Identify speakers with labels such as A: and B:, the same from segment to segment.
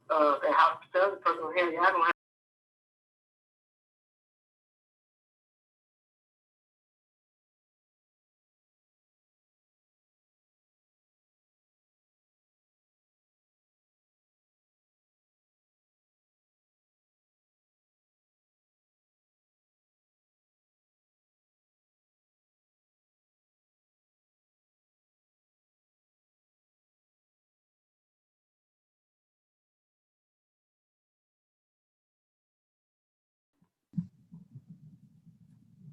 A: the house the other person here. Y'all gonna have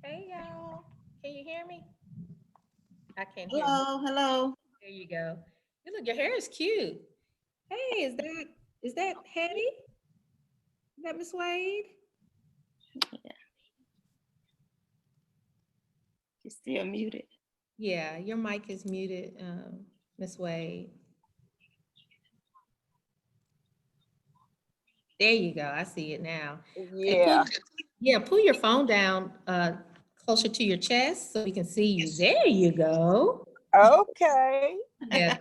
B: Hey y'all, can you hear me? I can't hear me.
C: Hello, hello.
B: There you go. You look, your hair is cute. Hey, is that Hattie? Is that Miss Wade?
C: You're still muted.
B: Yeah, your mic is muted, Miss Wade. There you go. I see it now. Hey, pull your phone down closer to your chest so we can see you. There you go.
D: Okay.
B: Yeah.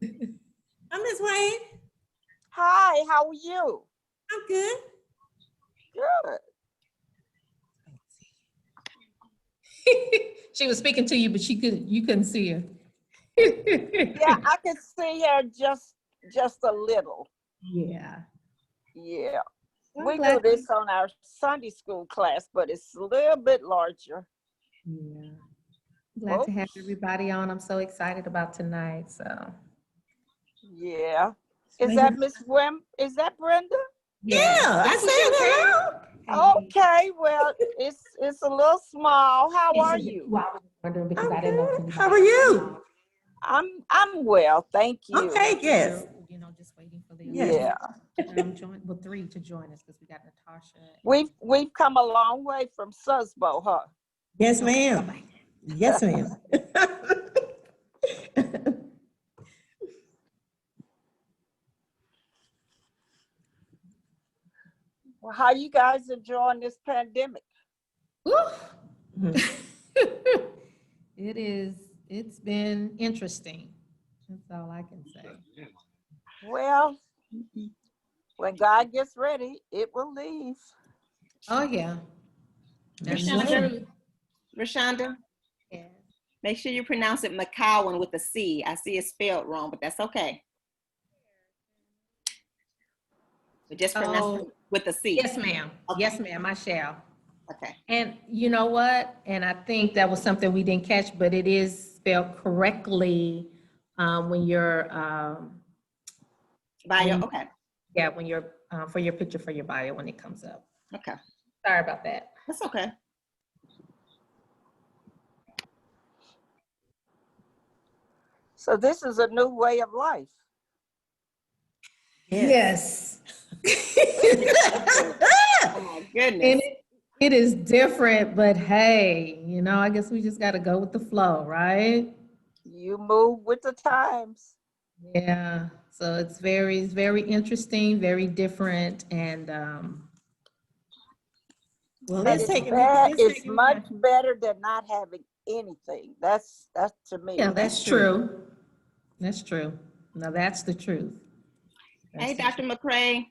E: I'm Miss Wade.
D: Hi, how are you?
E: I'm good.
D: Good.
B: She was speaking to you, but you couldn't see her.
D: Yeah, I can see her just a little.
B: Yeah.
D: Yeah.
B: I'm
D: We do
B: glad-
D: this on our Sunday school class, but it's a little bit larger.
B: Yeah. Glad to have
D: Oops.
B: everybody on. I'm so excited about tonight. So
D: Yeah. Is that Miss Wim? Is that Brenda?
E: Yeah, I said hello.
D: Okay, well, it's a little small. How are you?
B: Well, I was wondering because
E: I'm
B: I didn't know.
E: good. How are you?
D: I'm well, thank you.
E: Okay, yes.
B: You know, just waiting for the
D: Yeah.
B: join, well, three to join us because we got Natasha.
D: We've come a long way from Susbo, huh?
E: Yes, ma'am. Yes, ma'am.
D: Well, how you guys enjoying this pandemic?
B: It's been interesting. That's all I can say.
D: Well, when God gets ready, it will leave.
B: Oh yeah.
C: Rashonda,
B: Yeah.
C: make sure you pronounce it McCowan with a C. I see it spelled wrong, but that's okay. But just pronounce it with a C.
B: Yes, ma'am.
C: Okay.
B: Yes, ma'am, I shall.
C: Okay.
B: And you know what? And I think that was something we didn't catch, but it is spelled correctly when you're
C: Bio, okay.
B: yeah, when you're for your picture for your bio when it comes up.
C: Okay.
B: Sorry about that.
C: That's okay.
D: So this is a new way of life.
E: Yes.
C: Oh my goodness.
B: And it is different, but hey, you know, I guess we just got to go with the flow, right?
D: You move with the times.
B: Yeah. So it's very interesting, very different, and
E: Well,
D: But it's much better than not having anything. That's to me.
B: yeah, that's true. That's true. Now that's the truth.
C: Hey, Dr. McCray.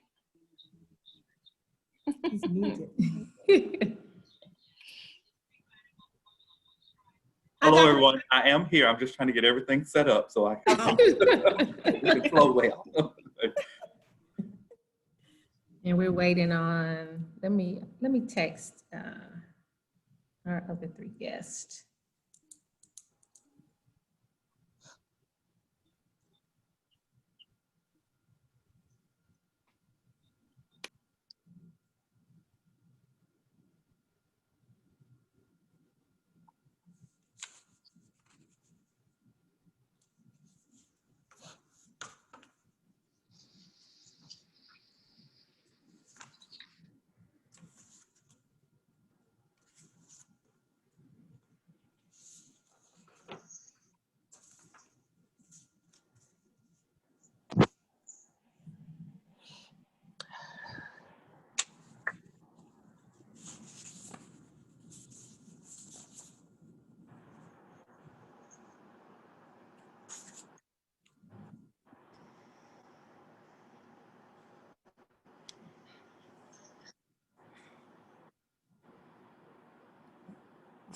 E: He's muted.
F: Hello, everyone. I am here. I'm just trying to get everything set up so I can, we can flow well.
B: And we're waiting on, let me text our other three guests.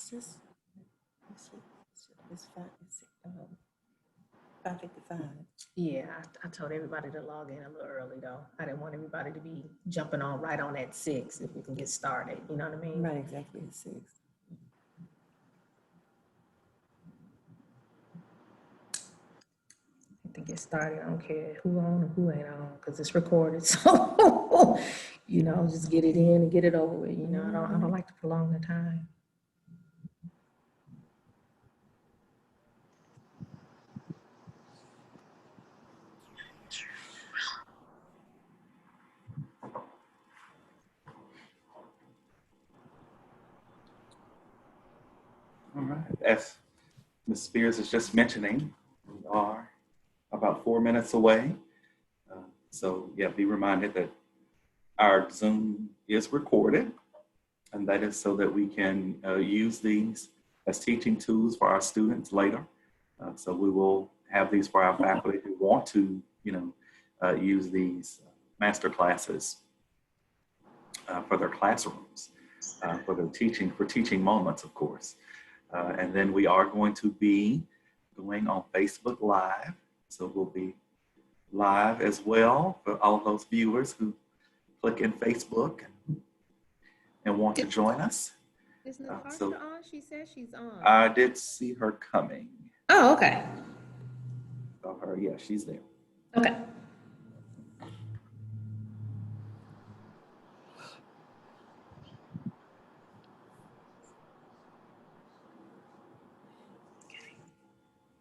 E: It's 5:55.
B: Yeah, I told everybody to log in a little early though. I didn't want everybody to be jumping on right on at 6 if we can get started, you know what I mean?
E: Right, exactly at 6.
B: To get started, I don't care who on or who ain't on, because it's recorded, so, you know, just get it in and get it over with, you know, I don't like to prolong the time.
F: All right. As Ms. Spears is just mentioning, we are about 4 minutes away. So yeah, be reminded that our Zoom is recorded, and that is so that we can use these as teaching tools for our students later. So we will have these for our faculty who want to, use these master classes for their classrooms, for their teaching moments, of course. And then we are going to be going on Facebook Live. So we'll be live as well for all those viewers who click in Facebook and want to join us.
B: Is Natasha
F: so-
B: on? She says she's on.
F: I did see her coming.
B: Oh, okay,
F: Saw her, yeah, she's there.
B: okay.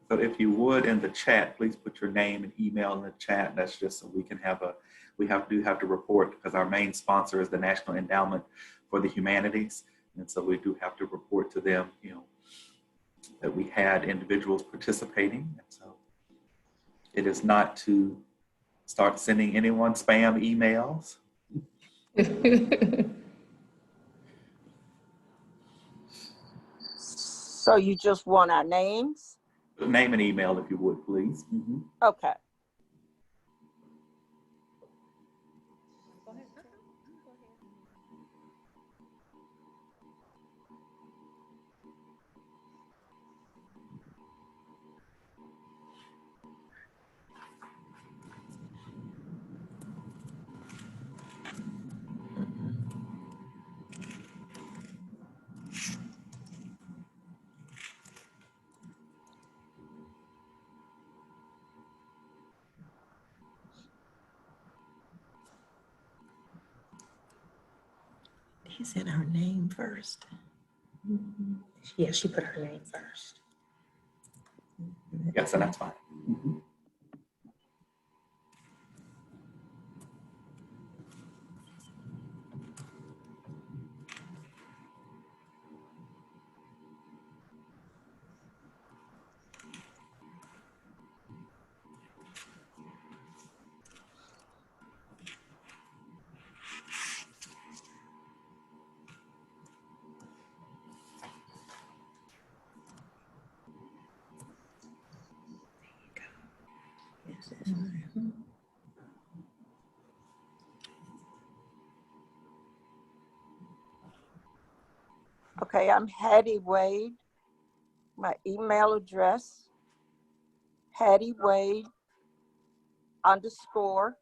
F: So if you would, in the chat, please put your name and email in the chat. That's just so we can have we have to report, because our main sponsor is the National Endowment for the Humanities. And so we do have to report to them, that we had individuals participating. And so it is not to start sending anyone spam emails.
D: So you just want our names?
F: Name and email if you would, please. Mhm.
D: Okay.
E: He said her name first.
B: Yeah, she put her name first.
F: Yes, and that's fine. Mhm.
E: Yes, that's right.
D: Okay, I'm Hattie Wade. My email address, Hattie Wade _GBC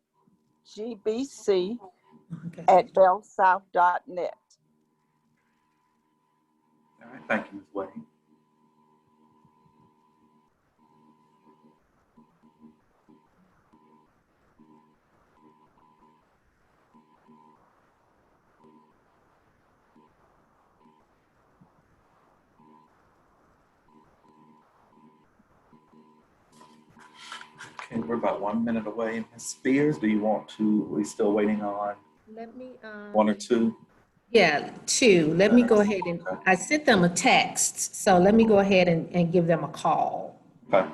B: Okay.
D: at bellsouth.net.
F: All right, thank you, Ms. Wade. Okay, we're about 1 minute away. Ms. Spears, do you want to, we still waiting on
B: Let me,
F: one or two?
B: yeah, 2. Let me go ahead and, I sent them a text, so let me go ahead and give them a call.
F: Okay.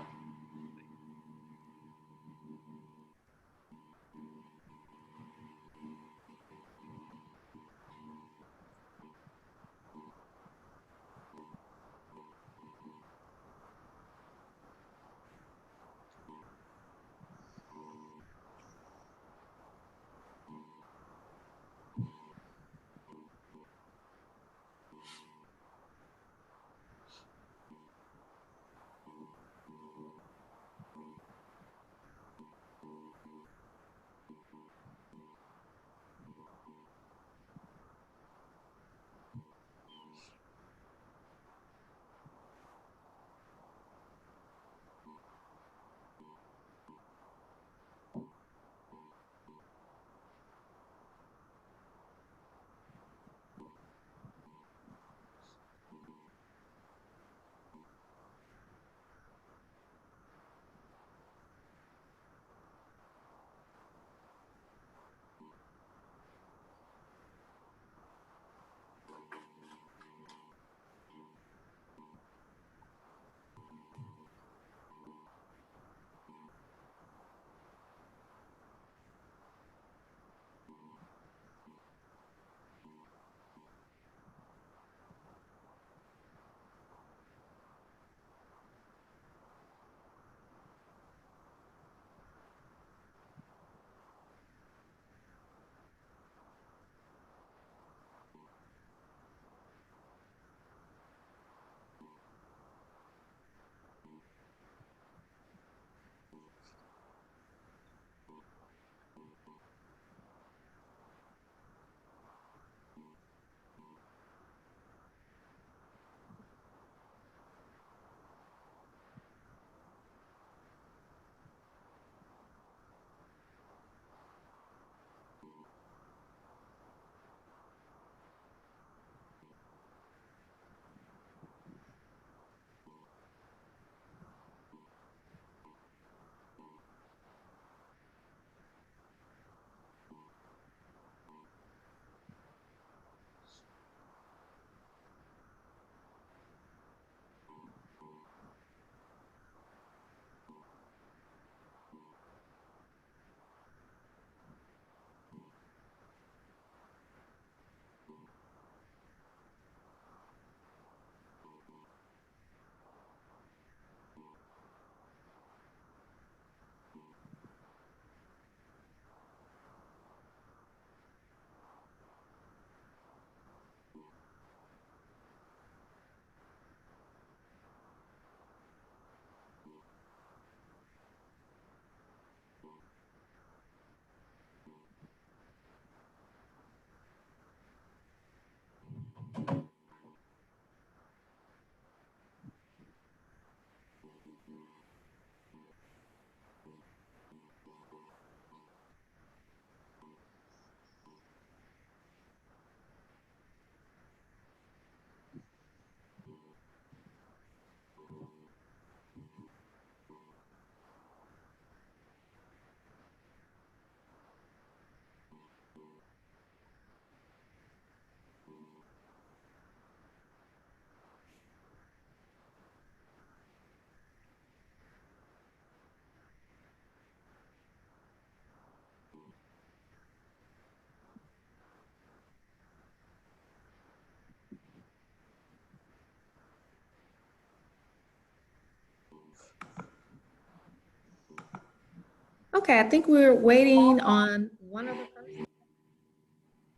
B: Okay, I think we're waiting on one other person.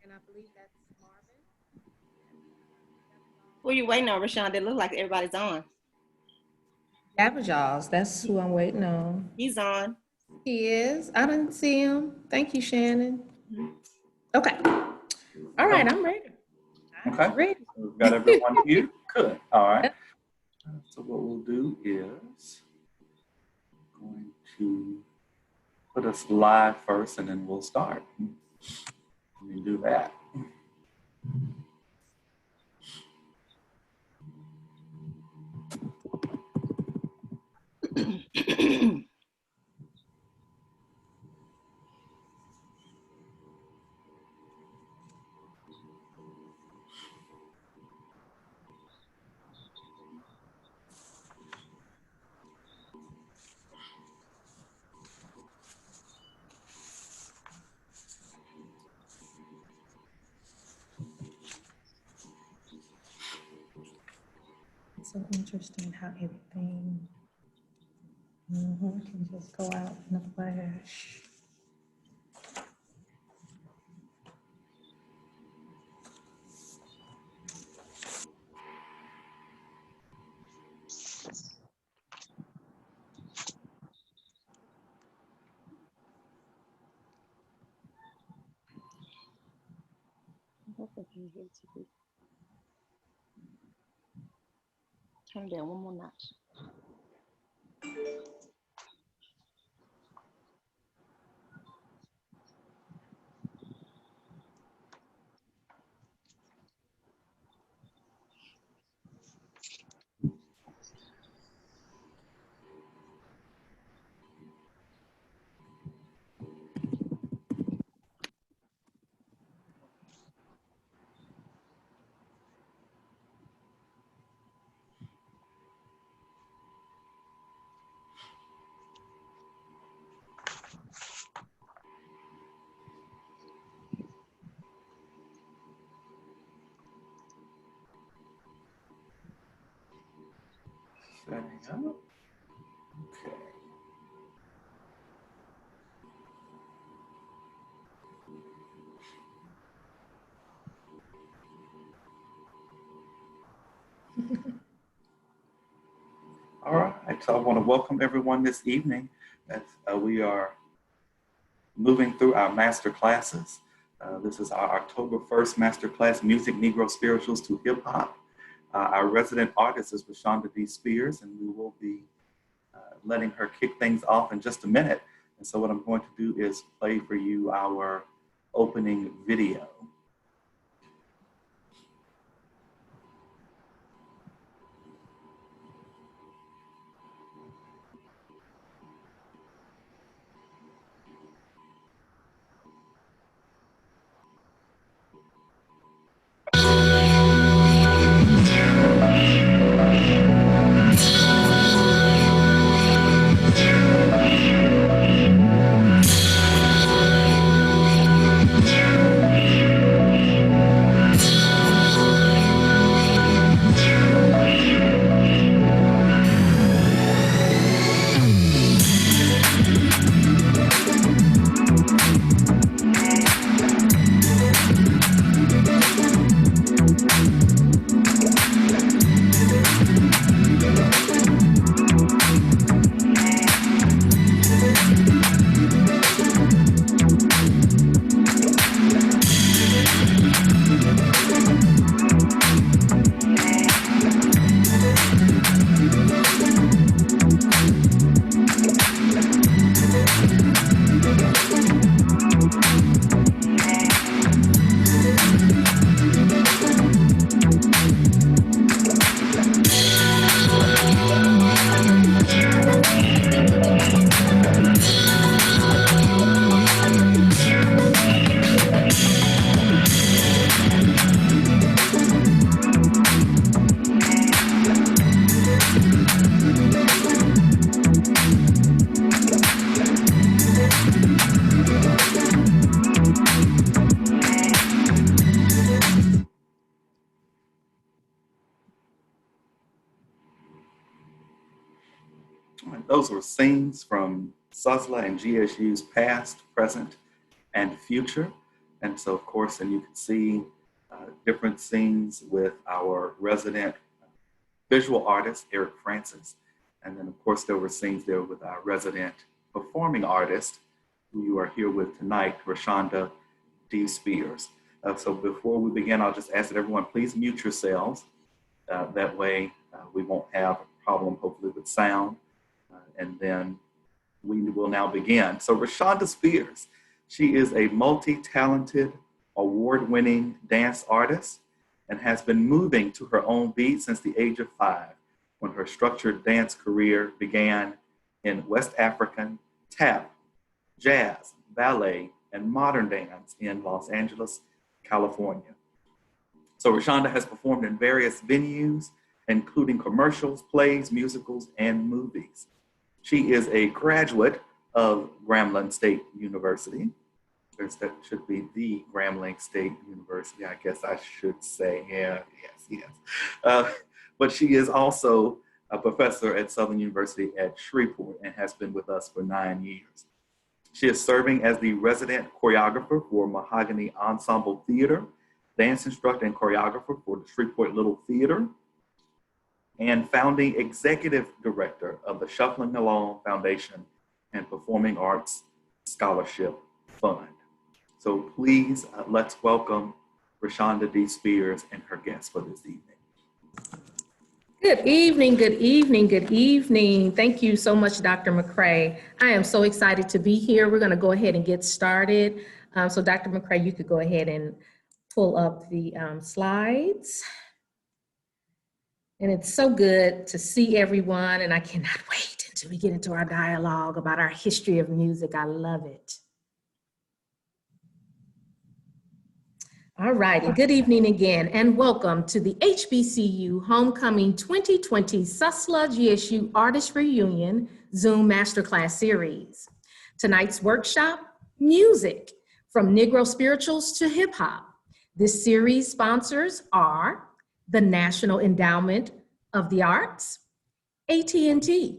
B: And I believe that's Marvin.
C: Who you waiting on, Rashawn? It look like everybody's on.
B: Jaws, that's who I'm waiting on.
C: He's on.
B: He is. I didn't see him. Thank you, Shannon. Okay. All right, I'm ready.
F: Okay.
B: I'm ready.
F: We've got everyone here. Good. All right. So what we'll do is going to put us live first, and then we'll start. Let me do that.
B: It's so interesting how everything can just go out in a flash.
C: Turn down one more notch.
F: Setting up. Okay. All right, so I want to welcome everyone this evening as we are moving through our master classes. This is our October 1st master class, Music, Negro Spirituals to Hip Hop. Our resident artist is Rashonda D. Spears, and we will be letting her kick things off in just a minute. And so what I'm going to do is play for you our opening video. Those were scenes from SUSLA and GSU's past, present, and future. And so, of course, and you can see different scenes with our resident visual artist, Eric Francis. And then, of course, there were scenes there with our resident performing artist, who you are here with tonight, Rashonda D. Spears. So before we begin, I'll just ask that everyone please mute yourselves. That way we won't have a problem, hopefully, with sound. And then we will now begin. So Rashonda Spears, she is a multi-talented, award-winning dance artist and has been moving to her own beat since the age of 5, when her structured dance career began in West African, tap, jazz, ballet, and modern dance in Los Angeles, California. So Rashonda has performed in various venues, including commercials, plays, musicals, and movies. She is a graduate of Grambling State University. That should be the Grambling State University, I guess I should say. Yeah, yes. But she is also a professor at Southern University at Shreveport and has been with us for 9 years. She is serving as the resident choreographer for Mahogany Ensemble Theater, dance instructor and choreographer for the Shreveport Little Theater, and founding executive director of the Shuffling Along Foundation and Performing Arts Scholarship Fund. So please, let's welcome Rashonda D. Spears and her guests for this evening.
B: Good evening, good evening, good evening. Thank you so much, Dr. McCray. I am so excited to be here. We're going to go ahead and get started. So Dr. McCray, you could go ahead and pull up the slides. And it's so good to see everyone, and I cannot wait until we get into our dialogue about our history of music. I love it. All righty, good evening again, and welcome to the HBCU Homecoming 2020 SUSLA GSU Artist Reunion Zoom Masterclass Series. Tonight's workshop, Music, from Negro Spirituals to Hip Hop. This series sponsors are the National Endowment of the Arts, AT&T,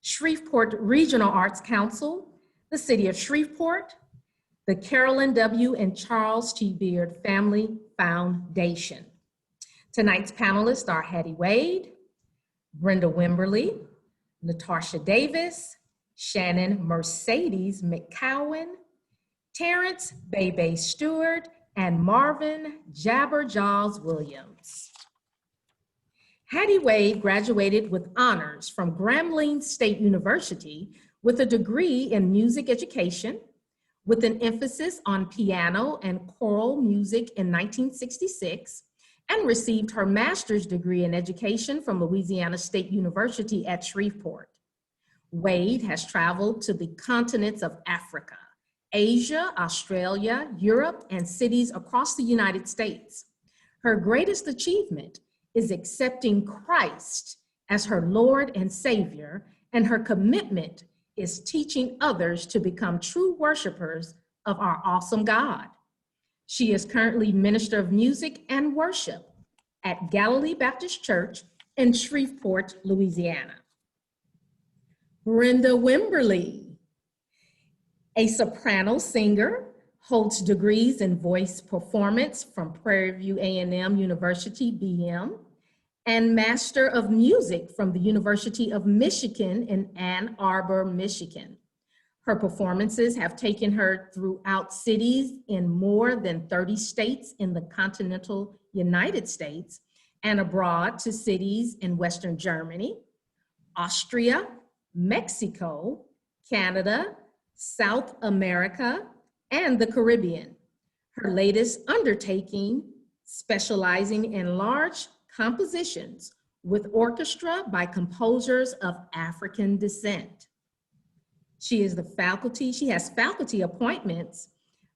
B: Shreveport Regional Arts Council, the City of Shreveport, the Carolyn W. and Charles T. Beard Family Foundation. Tonight's panelists are Hattie Wade, Brenda Wimberly, Natasha Davis, Shannon Mercedes McCowan, Terrence Bebe Stewart, and Marvin Jabber Jaws Williams. Hattie Wade graduated with honors from Grambling State University with a degree in music education, with an emphasis on piano and choral music in 1966, and received her master's degree in education from Louisiana State University at Shreveport. Wade has traveled to the continents of Africa, Asia, Australia, Europe, and cities across the United States. Her greatest achievement is accepting Christ as her Lord and Savior, and her commitment is teaching others to become true worshipers of our awesome God. She is currently Minister of Music and Worship at Galilee Baptist Church in Shreveport, Louisiana. Brenda Wimberly, a soprano singer, holds degrees in voice performance from Prairie View A&M University, BM, and Master of Music from the University of Michigan in Ann Arbor, Michigan. Her performances have taken her throughout cities in more than 30 states in the continental United States and abroad to cities in Western Germany, Austria, Mexico, Canada, South America, and the Caribbean. Her latest undertaking, specializing in large compositions with orchestra by composers of African descent. She has faculty appointments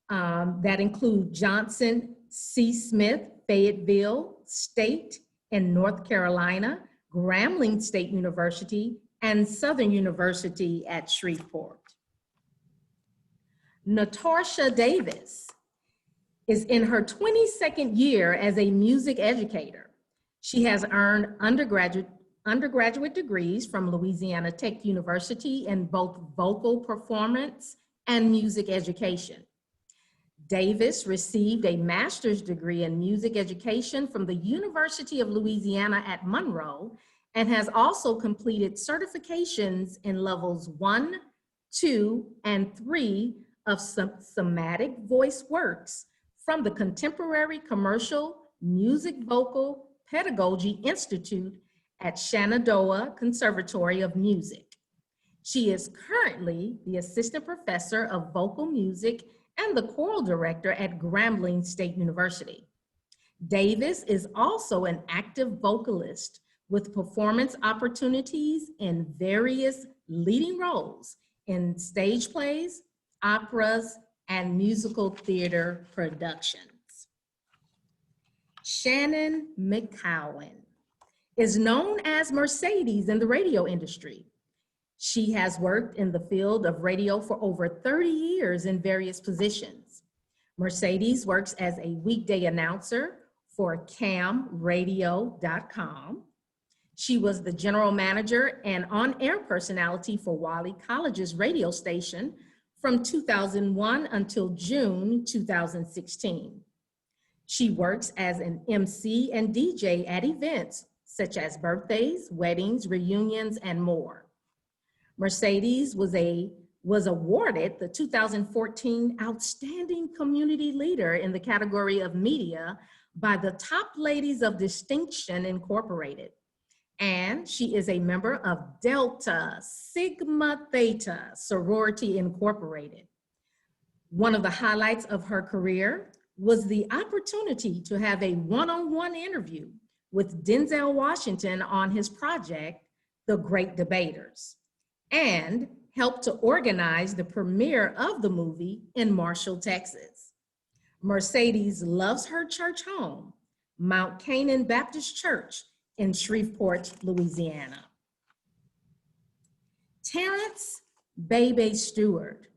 B: that include Johnson C. Smith, Fayetteville State in North Carolina, Grambling State University, and Southern University at Shreveport. Natasha Davis is in her 22nd year as a music educator. She has earned undergraduate undergraduate degrees from Louisiana Tech University in both vocal performance and music education. Davis received a master's degree in music education from the University of Louisiana at Monroe and has also completed certifications in levels 1, 2, and 3 of somatic voice works from the Contemporary Commercial Music Vocal Pedagogy Institute at Shenandoah Conservatory of Music. She is currently the Assistant Professor of Vocal Music and the Choral Director at Grambling State University. Davis is also an active vocalist with performance opportunities in various leading roles in stage plays, operas, and musical theater productions. Shannon McCowan is known as Mercedes in the radio industry. She has worked in the field of radio for over 30 years in various positions. Mercedes works as a weekday announcer for camradio.com. She was the general manager and on-air personality for Wiley College's radio station from 2001 until June 2016. She works as an MC and DJ at events such as birthdays, weddings, reunions, and more. Mercedes was awarded the 2014 Outstanding Community Leader in the category of media by the Top Ladies of Distinction Incorporated. And she is a member of Delta Sigma Theta Sorority Incorporated. One of the highlights of her career was the opportunity to have a one-on-one interview with Denzel Washington on his project, The Great Debaters, and helped to organize the premiere of the movie in Marshall, Texas. Mercedes loves her church home, Mount Canaan Baptist Church in Shreveport, Louisiana. Terrence Bebe Stewart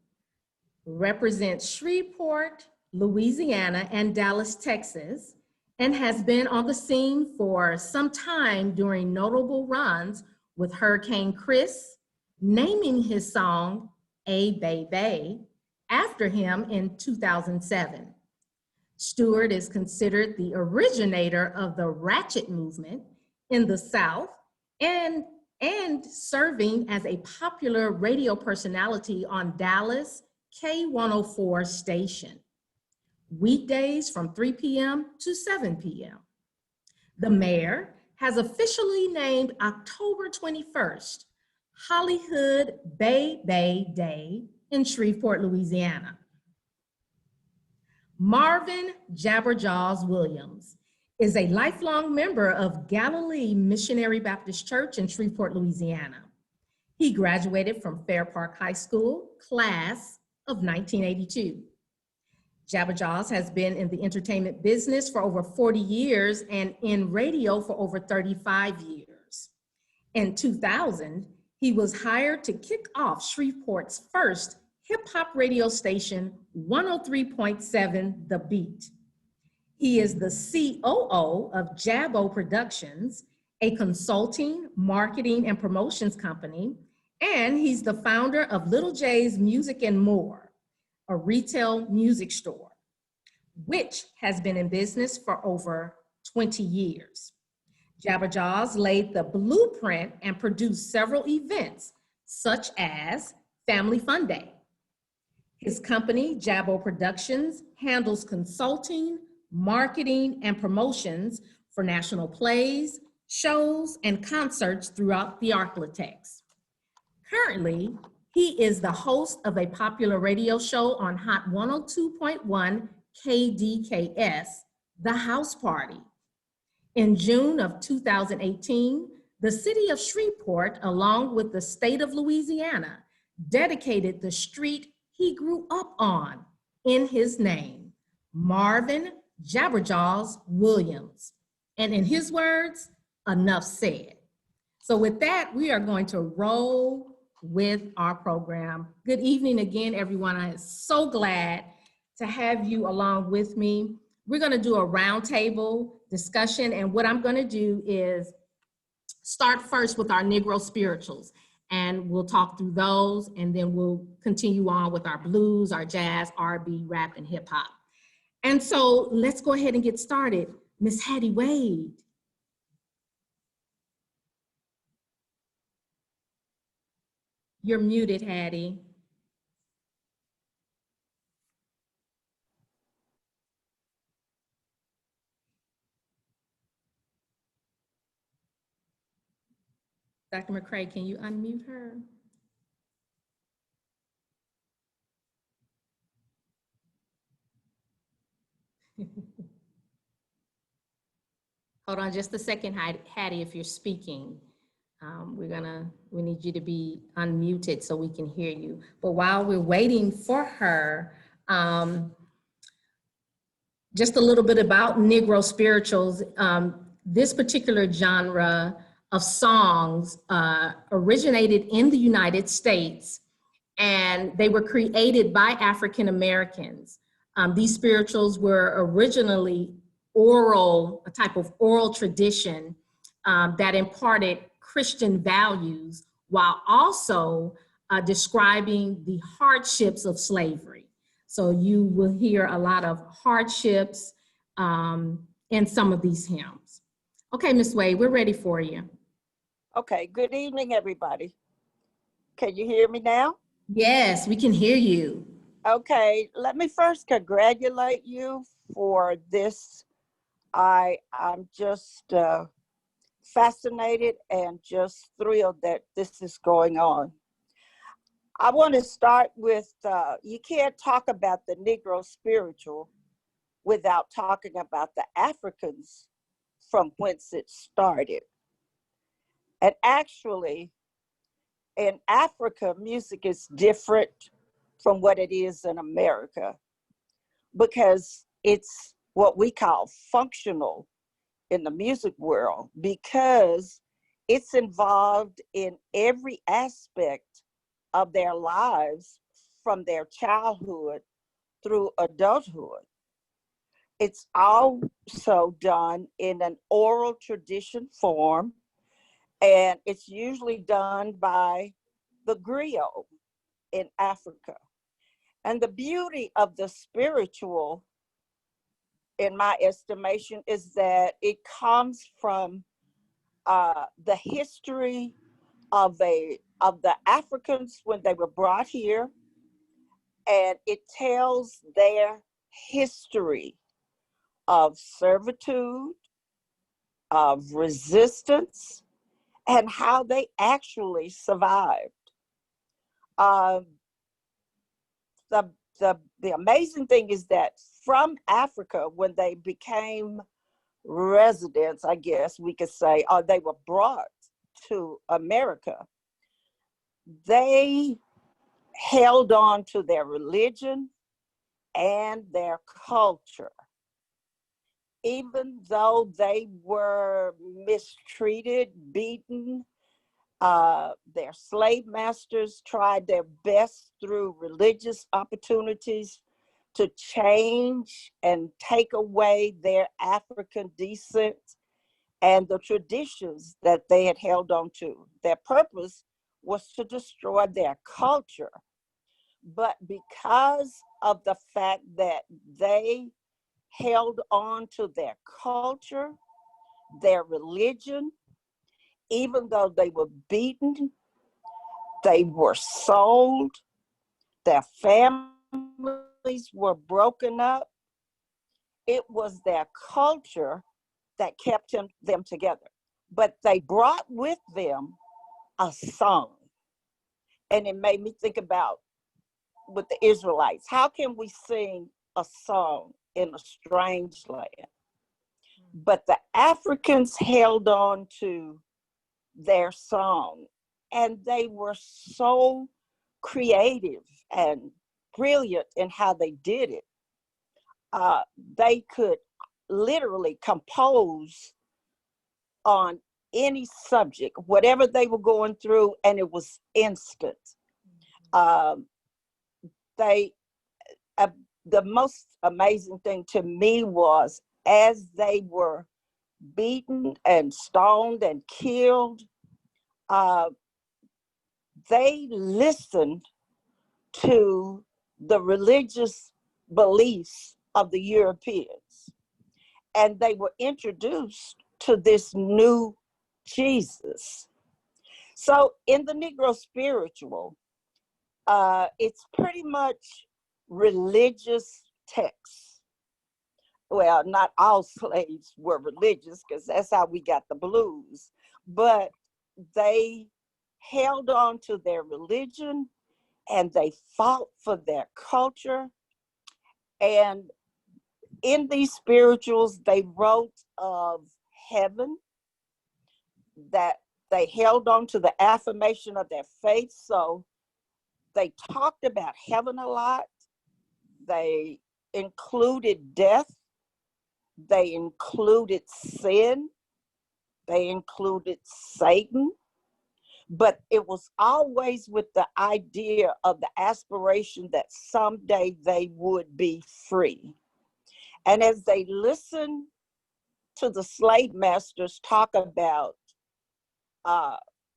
B: represents Shreveport, Louisiana, and Dallas, Texas, and has been on the scene for some time during notable runs with Hurricane Chris, naming his song, A Baby, after him in 2007. Stewart is considered the originator of the ratchet movement in the South and serving as a popular radio personality on Dallas K104 station, weekdays from 3 p.m. to 7 p.m. The mayor has officially named October 21st Hollywood Bay Day in Shreveport, Louisiana. Marvin Jabberjaws Williams is a lifelong member of Galilee Missionary Baptist Church in Shreveport, Louisiana. He graduated from Fair Park High School, class of 1982. Jabberjaws has been in the entertainment business for over 40 years and in radio for over 35 years. In 2000, he was hired to kick off Shreveport's first hip-hop radio station, 103.7 The Beat. He is the COO of Jabbo Productions, a consulting, marketing, and promotions company, and he's the founder of Little J's Music and More, a retail music store, which has been in business for over 20 years. Jabberjaws laid the blueprint and produced several events, such as Family Fun Day. His company, Jabbo Productions, handles consulting, marketing, and promotions for national plays, shows, and concerts throughout the Arklatex. Currently, he is the host of a popular radio show on Hot 102.1 KDKS, The House Party. In June of 2018, the city of Shreveport, along with the state of Louisiana, dedicated the street he grew up on in his name, Marvin Jabberjaws Williams. And in his words, enough said. So with that, we are going to roll with our program. Good evening again, everyone. I am so glad to have you along with me. We're going to do a roundtable discussion, and what I'm going to do is start first with our Negro spirituals, and we'll talk through those, and then we'll continue on with our blues, our jazz, R&B, rap, and hip hop. And so let's go ahead and get started. Miss Hattie Wade. You're muted, Hattie. Dr. McCray, can you unmute her? Hold on just a second, Hattie, if you're speaking. We need you to be unmuted so we can hear you. But while we're waiting for her, just a little bit about Negro spirituals. This particular genre of songs originated in the United States, and they were created by African Americans. These spirituals were originally oral, a type of oral tradition that imparted Christian values while also describing the hardships of slavery. So you will hear a lot of hardships in some of these hymns. Okay, Ms. Wade, we're ready for you.
D: Okay, good evening, everybody. Can you hear me now?
B: Yes, we can hear you.
D: Okay, let me first congratulate you for this. I'm just fascinated and just thrilled that this is going on. I want to start with, you can't talk about the Negro spiritual without talking about the Africans from whence it started. And actually, in Africa, music is different from what it is in America because it's what we call functional in the music world because it's involved in every aspect of their lives from their childhood through adulthood. It's also done in an oral tradition form, and it's usually done by the griot in Africa. And the beauty of the spiritual, in my estimation, is that it comes from the history of the Africans when they were brought here, and it tells their history of servitude, of resistance, and how they actually survived. The amazing thing is that from Africa, when they became residents, I guess we could say, or they were brought to America, they held on to their religion and their culture. Even though they were mistreated, beaten, their slave masters tried their best through religious opportunities to change and take away their African descent and the traditions that they had held on to. Their purpose was to destroy their culture. But because of the fact that they held on to their culture, their religion, even though they were beaten, they were sold, their families were broken up, it was their culture that kept them together. But they brought with them a song. And it made me think about with the Israelites, how can we sing a song in a strange land? But the Africans held on to their song, and they were so creative and brilliant in how they did it. They could literally compose on any subject, whatever they were going through, and it was instant. The most amazing thing to me was as they were beaten and stoned and killed, they listened to the religious beliefs of the Europeans. And they were introduced to this new Jesus. So in the Negro spiritual, it's pretty much religious texts. Well, not all slaves were religious, because that's how we got the blues, but they held on to their religion and they fought for their culture. And in these spirituals, they wrote of heaven, that they held on to the affirmation of their faith. So they talked about heaven a lot. They included death. They included sin. They included Satan. But it was always with the idea of the aspiration that someday they would be free. And as they listened to the slave masters talk about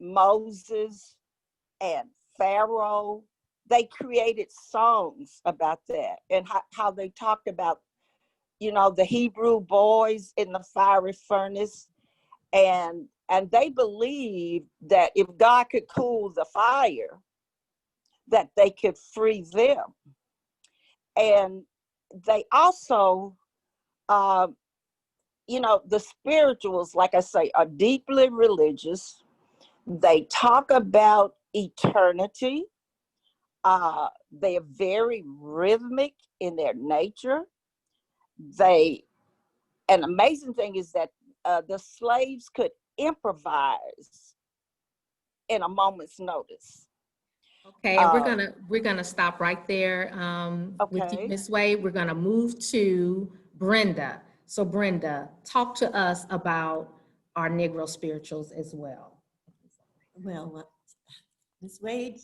D: Moses and Pharaoh, they created songs about that, and how they talked about, the Hebrew boys in the fiery furnace. And they believed that if God could cool the fire, that they could free them. And they also, the spirituals, like I say, are deeply religious. They talk about eternity. They are very rhythmic in their nature. An amazing thing is that the slaves could improvise in a moment's notice.
B: Okay, and we're gonna stop right there with you,
D: Okay.
B: Ms. Wade. We're gonna move to Brenda. So Brenda, talk to us about our Negro spirituals as well.
E: Well, Ms. Wade,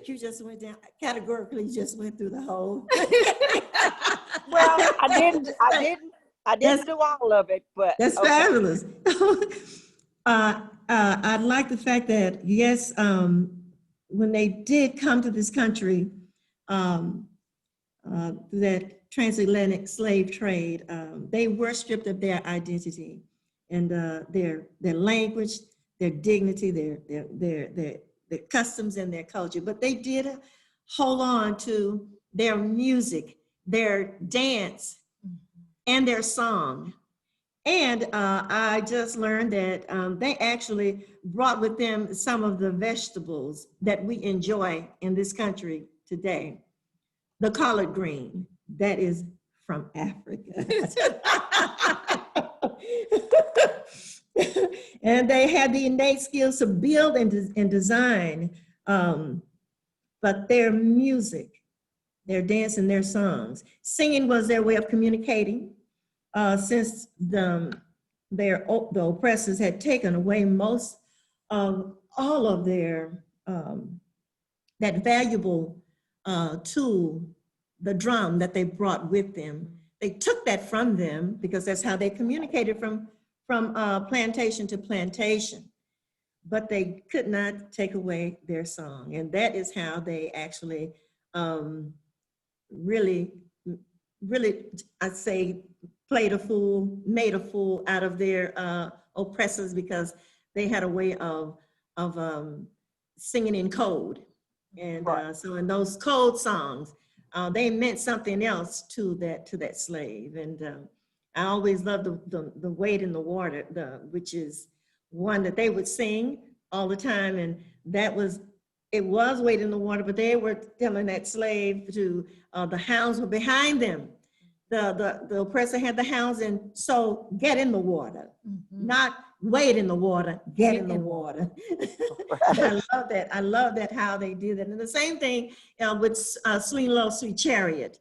E: you just went down, categorically just went through the whole.
D: Well, I didn't do all of it, but
E: That's
D: okay.
E: fabulous. I like the fact that, yes, when they did come to this country, through that transatlantic slave trade, they were stripped of their identity and their language, their dignity, their customs and their culture. But they did hold on to their music, their dance, and their song. And I just learned that they actually brought with them some of the vegetables that we enjoy in this country today. The collard green, that is from Africa. And they had the innate skills to build and design, but their music, their dance and their songs. Singing was their way of communicating. Since the oppressors had taken away most of all of their, that valuable tool, the drum that they brought with them. They took that from them because that's how they communicated from plantation to plantation. But they could not take away their song. And that is how they actually really, I'd say, made a fool out of their oppressors, because they had a way of singing in code. And
D: Right.
E: So in those code songs, they meant something else to that slave. And I always loved the Wade in the Water, which is one that they would sing all the time. And it was Wade in the Water, but they were telling that slave to, the hounds were behind them. The oppressor had the hounds, and so get in the water, not wade in the water, get in the water. I love that. I love that how they do that. And the same thing with Swing Low, Sweet Chariot.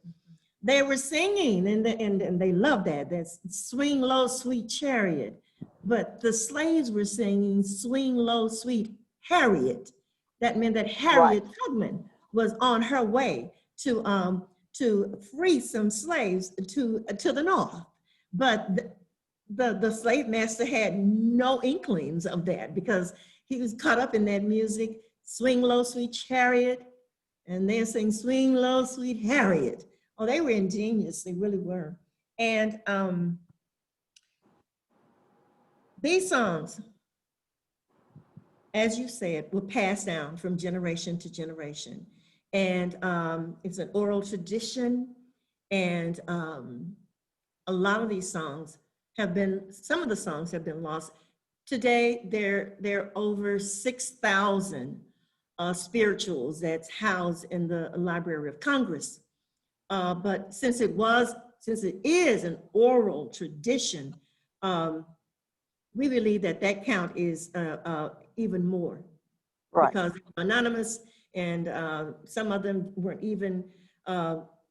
E: They were singing, and they loved that. That's Swing Low, Sweet Chariot. But the slaves were singing Swing Low, Sweet Harriet. That meant that Harriet Tubman was on her way to free some slaves to the north. But the slave master had no inklings of that because he was caught up in that music, swing low, sweet chariot, and then sing swing low, sweet Harriet. Oh, they were ingenious, they really were. And these songs, as you said, were passed down from generation to generation. And it's an oral tradition. And a lot of these songs some of the songs have been lost. Today, there are over 6,000 spirituals that's housed in the Library of Congress. But since it is an oral tradition, we believe that count is even more.
D: Right.
E: Because they're anonymous, and some of them weren't even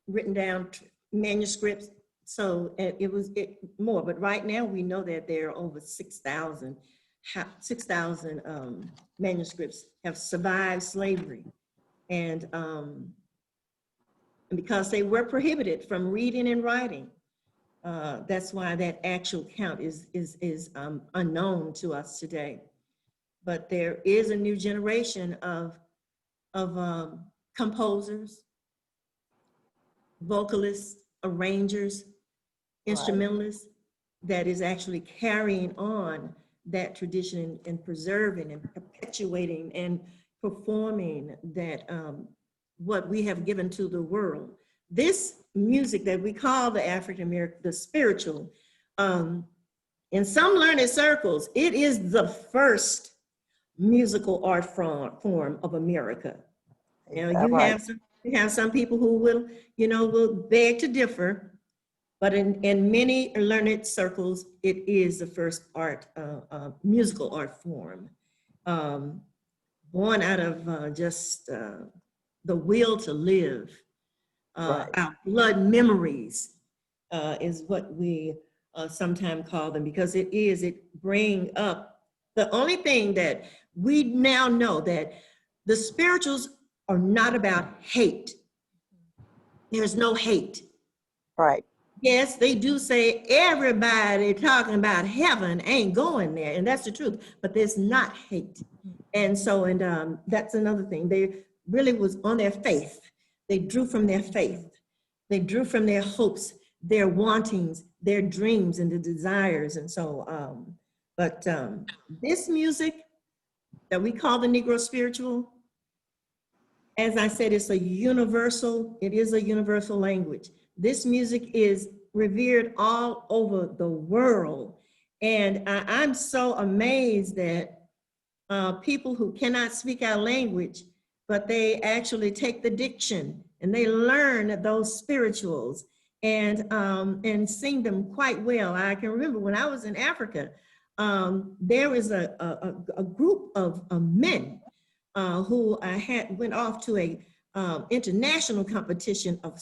E: written down manuscripts. So it was more, but right now we know that there are over 6,000 manuscripts have survived slavery. And because they were prohibited from reading and writing, that's why that actual count is unknown to us today. But there is a new generation of composers, vocalists, arrangers, instrumentalists that is actually carrying on that tradition and preserving and perpetuating and performing that what we have given to the world. This music that we call the African American, the spiritual, in some learned circles, it is the first musical art form of America. You know, you have some people who will beg to differ, but in many learned circles, it is the first musical art form, born out of just the will to live. Our blood memories is what we sometimes call them, because it bring up the only thing that we now know, that the spirituals are not about hate. There's no hate.
D: Right.
E: Yes, they do say everybody talking about heaven ain't going there, and that's the truth, but there's not hate. And so, that's another thing. They really was on their faith. They drew from their faith. They drew from their hopes, their wantings, their dreams, and the desires. And so, this music that we call the Negro spiritual, as I said, it is a universal language. This music is revered all over the world. And I'm so amazed that people who cannot speak our language, but they actually take the diction and they learn those spirituals and sing them quite well. I can remember when I was in Africa, there was a group of men who went off to a international competition of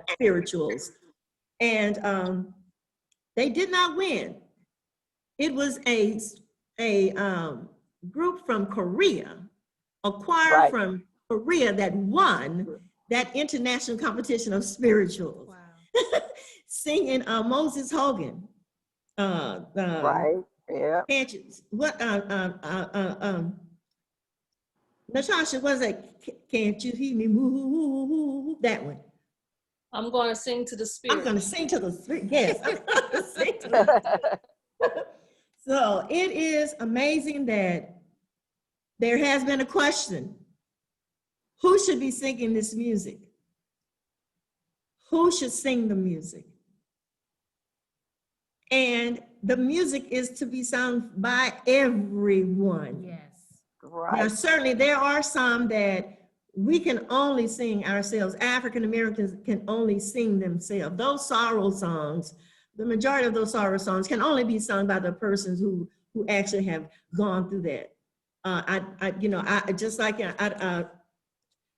E: spirituals, and they did not win. It was a group from Korea, a choir from Korea, that won that international competition of spirituals. Wow. Singing Moses Hogan. Natasha, was that Can't You Hear Me Move? That one.
G: I'm going to sing to the spirit.
E: I'm going to sing to the spirit. Yes, I'm going to sing to the spirit. So it is amazing that there has been a question. Who should be singing this music? Who should sing the music? And the music is to be sung by everyone.
B: Yes.
D: Right.
E: Now, certainly there are some that we can only sing ourselves. African Americans can only sing themselves. Those sorrow songs, the majority of those sorrow songs can only be sung by the persons who actually have gone through that.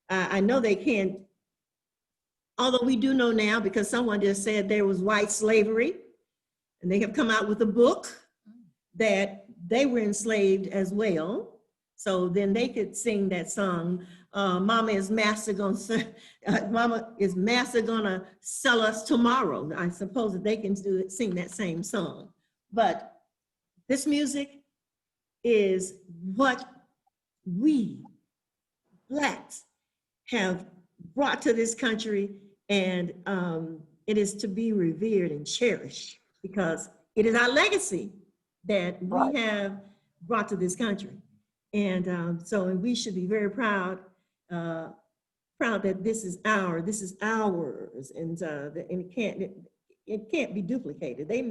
E: I know they can't, although we do know now, because someone just said there was white slavery, and they have come out with a book that they were enslaved as well. So then they could sing that song, Mama is Master gonna sell us tomorrow. I suppose that they can sing that same song. But this music is what we Blacks have brought to this country, and it is to be revered and cherished because it is our legacy that we have brought to this country. And so we should be very proud that this is ours, and it can't be duplicated. They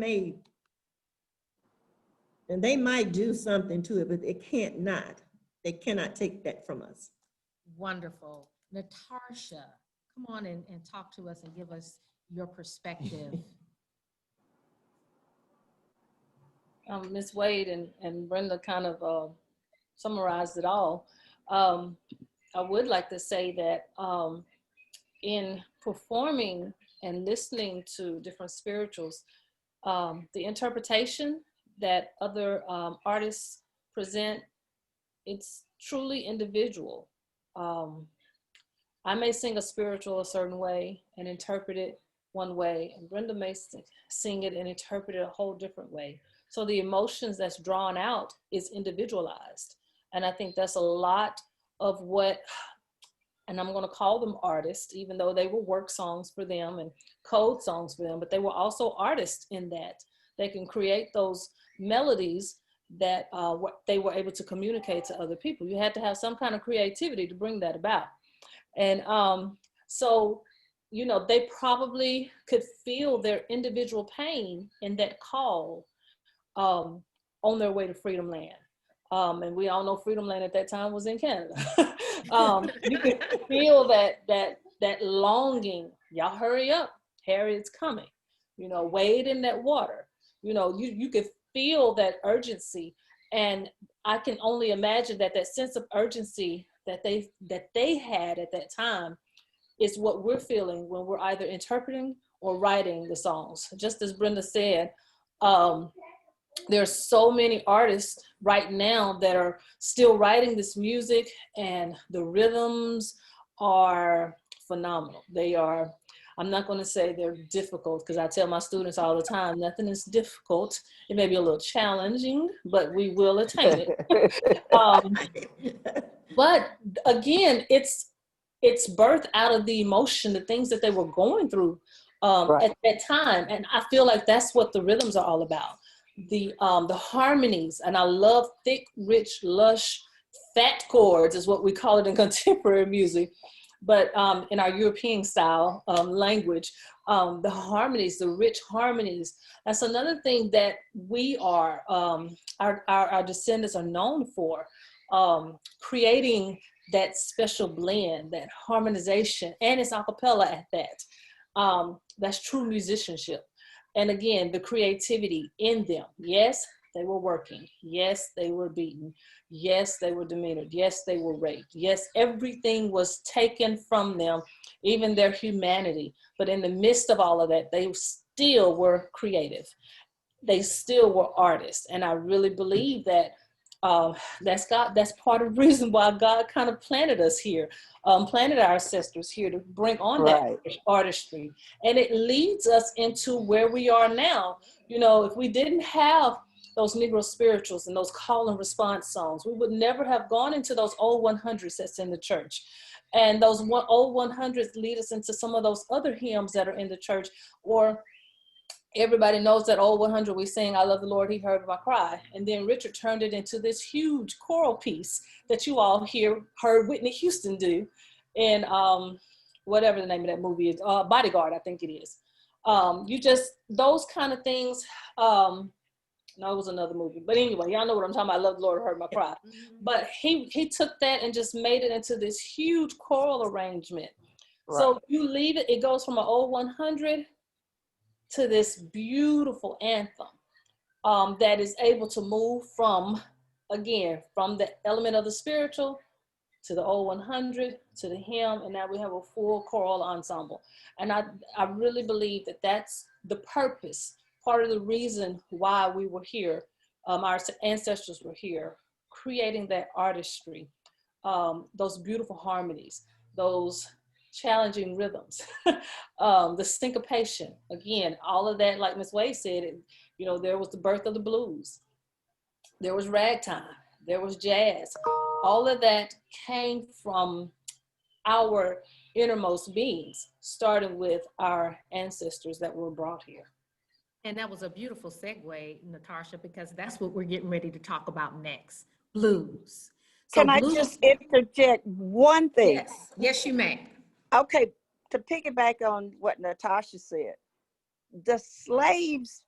E: might do something to it, but they cannot take that from us.
B: Wonderful. Natasha, come on and talk to us and give us your perspective.
G: Ms. Wade and Brenda kind of summarized it all. I would like to say that in performing and listening to different spirituals, the interpretation that other artists present, it's truly individual. I may sing a spiritual a certain way and interpret it one way, and Brenda may sing it and interpret it a whole different way. So the emotions that's drawn out is individualized. And I think that's a lot of what, and I'm gonna call them artists, even though they were work songs for them and code songs for them, but they were also artists in that. They can create those melodies that they were able to communicate to other people. You had to have some kind of creativity to bring that about. And so, you know, they probably could feel their individual pain in that call on their way to Freedom Land. And we all know Freedom Land at that time was in Canada. You could feel that longing. Y'all hurry up, Harriet's coming. You know, wade in that water. You know, you could feel that urgency, and I can only imagine that sense of urgency that they had at that time is what we're feeling when we're either interpreting or writing the songs. Just as Brenda said, there's so many artists right now that are still writing this music, and the rhythms are phenomenal. They are, I'm not going to say they're difficult, because I tell my students all the time, nothing is difficult. It may be a little challenging, but we will attain it. But again, it's birthed out of the emotion, the things that they were going through at that time. And I feel like that's what the rhythms are all about. The harmonies, and I love thick, rich, lush, fat chords is what we call it in contemporary music. But in our European style language, the harmonies, the rich harmonies, that's another thing that we are, our descendants are known for, creating that special blend, that harmonization, and it's a cappella at that. That's true musicianship. And again, the creativity in them. Yes, they were working. Yes, they were beaten. Yes, they were demeanored. Yes, they were raped. Yes, everything was taken from them, even their humanity. But in the midst of all of that, they still were creative. They still were artists. And I really believe that that's part of the reason why God kind of planted us here, planted our ancestors here to bring on that artistry. And it leads us into where we are now. You know, if we didn't have those Negro spirituals and those call and response songs, we would never have gone into those old 100s that's in the church. And those old 100s lead us into some of those other hymns that are in the church. Or everybody knows that old 100 we sing, I love the Lord, he heard my cry. And then Richard turned it into this huge choral piece that you all heard Whitney Houston do in whatever the name of that movie is, Bodyguard, I think it is. Those kind of things, no, it was another movie. But anyway, y'all know what I'm talking about. I love the Lord heard my cry. But he took that and just made it into this huge choral arrangement. Right. So you leave it, it goes from an old 100 to this beautiful anthem that is able to move from the element of the spiritual to the old 100 to the hymn, and now we have a full choral ensemble. And I really believe that that's the purpose, part of the reason why we were here, our ancestors were here, creating that artistry those beautiful harmonies, those challenging rhythms, the syncopation. Again, all of that, like Ms. Wade said, there was the birth of the blues. There was ragtime. There was jazz. All of that came from our innermost beings, starting with our ancestors that were brought here.
B: And that was a beautiful segue, Natasha, because that's what we're getting ready to talk about next, blues. So
D: Can I just interject one thing?
B: Yes, you may.
D: Okay, to piggyback on what Natasha said, the slaves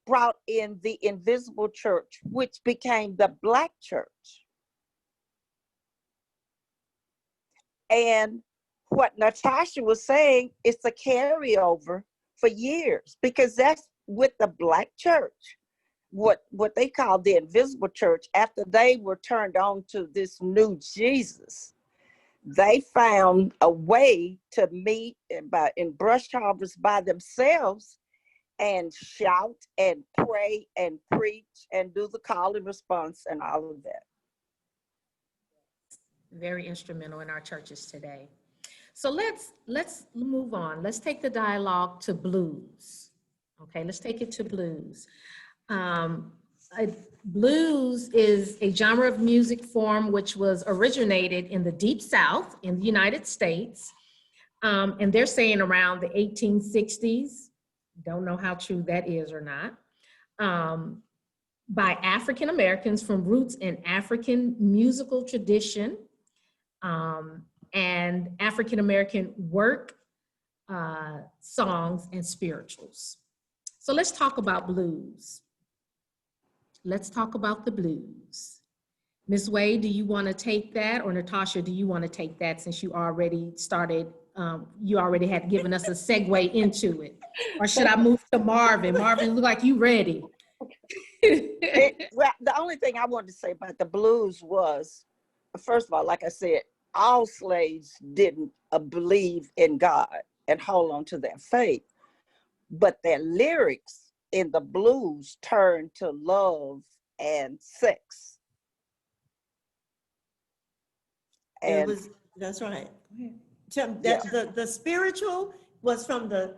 D: brought in the invisible church, which became the Black church. And what Natasha was saying, it's a carryover for years, because that's with the Black church, what they call the invisible church. After they were turned on to this new Jesus, they found a way to meet in brush harbors by themselves and shout and pray and preach and do the call and response and all of that.
B: Very instrumental in our churches today. So let's move on. Let's take the dialogue to blues. Okay, let's take it to blues. Blues is a genre of music form which was originated in the Deep South in the United States. And they're saying around the 1860s. Don't know how true that is or not. By African Americans from roots in African musical tradition and African American work, songs, and spirituals. So let's talk about blues. Let's talk about the blues. Ms. Wade, do you want to take that, or Natasha, do you want to take that since you already started, you already had given us a segue into it? Or should I move to Marvin? Marvin, look like you ready.
D: Well, the only thing I wanted to say about the blues was, first of all, like I said, all slaves didn't believe in God and hold on to their faith, but their lyrics in the blues turned to love and sex. And
E: that's right. The spiritual was from the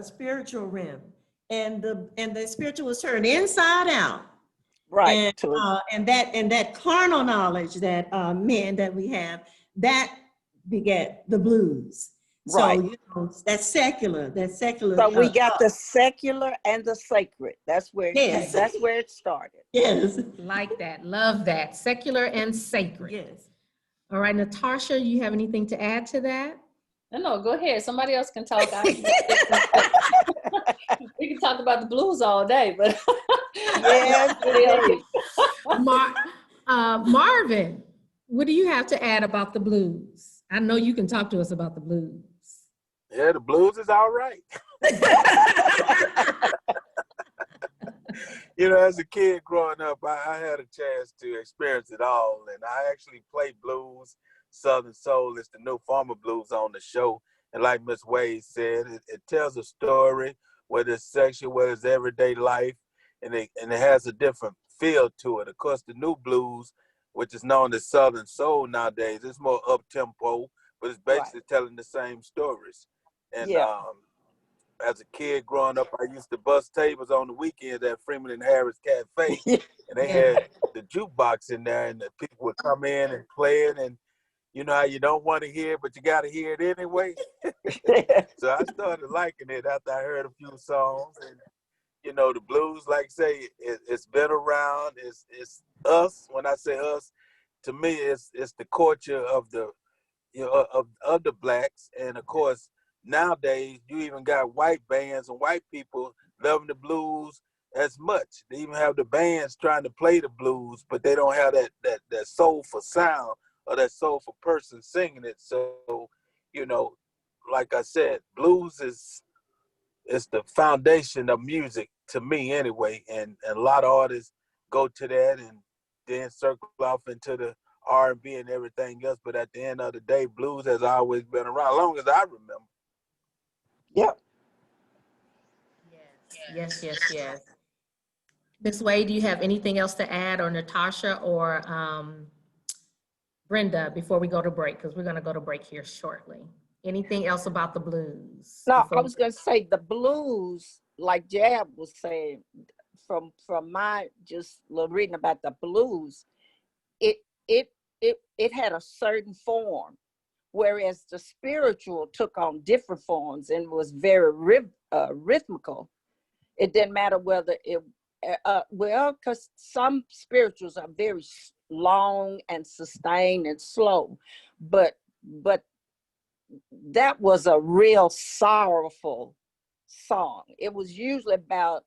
E: spiritual realm, and the spiritual was turned inside out.
D: Right.
E: And that carnal knowledge that men that we have, that begat the blues.
D: Right.
E: So that's secular.
D: So we got the secular and the sacred. That's where it started.
E: Yes.
B: Like that. Love that. Secular and sacred.
E: Yes.
B: All right, Natasha, you have anything to add to that?
G: No, go ahead. Somebody else can talk. We can talk about the blues all day, but
D: yes.
B: Marvin, what do you have to add about the blues? I know you can talk to us about the blues.
H: Yeah, the blues is all right. As a kid growing up, I had a chance to experience it all, and I actually played blues. Southern Soul is the new form of blues on the show, and like Miss Wade said, it tells a story, whether it's sexual, whether it's everyday life, and it has a different feel to it. Of course, the new blues, which is known as Southern Soul nowadays, it's more up-tempo, but it's basically telling the same stories. And as a kid growing up, I used to bust tables on the weekends at Freeman and Harris Cafe, and they had the jukebox in there, and the people would come in and play it, and you know how you don't want to hear it, but you got to hear it anyway. So I started liking it after I heard a few songs, and the blues, like I say, it's been around. It's us. When I say us, to me, it's the culture of the of the blacks, and of course, nowadays, you even got white bands and white people loving the blues as much. They even have the bands trying to play the blues, but they don't have that soulful sound or that soulful person singing it. So, like I said, blues is the foundation of music to me anyway. And a lot of artists go to that and then circle off into the R&B and everything else. But at the end of the day, blues has always been around, as long as I remember.
D: Yep.
B: Yes. Ms. Wade, do you have anything else to add, or Natasha or Brenda, before we go to break? Because we're going to go to break here shortly. Anything else about the blues?
D: No,
B: before
D: I was going to say the blues, like Jab was saying, from my just little reading about the blues, it had a certain form, whereas the spiritual took on different forms and was very rhythmical. It didn't matter whether it well, because some spirituals are very long and sustained and slow, but that was a real sorrowful song. It was usually about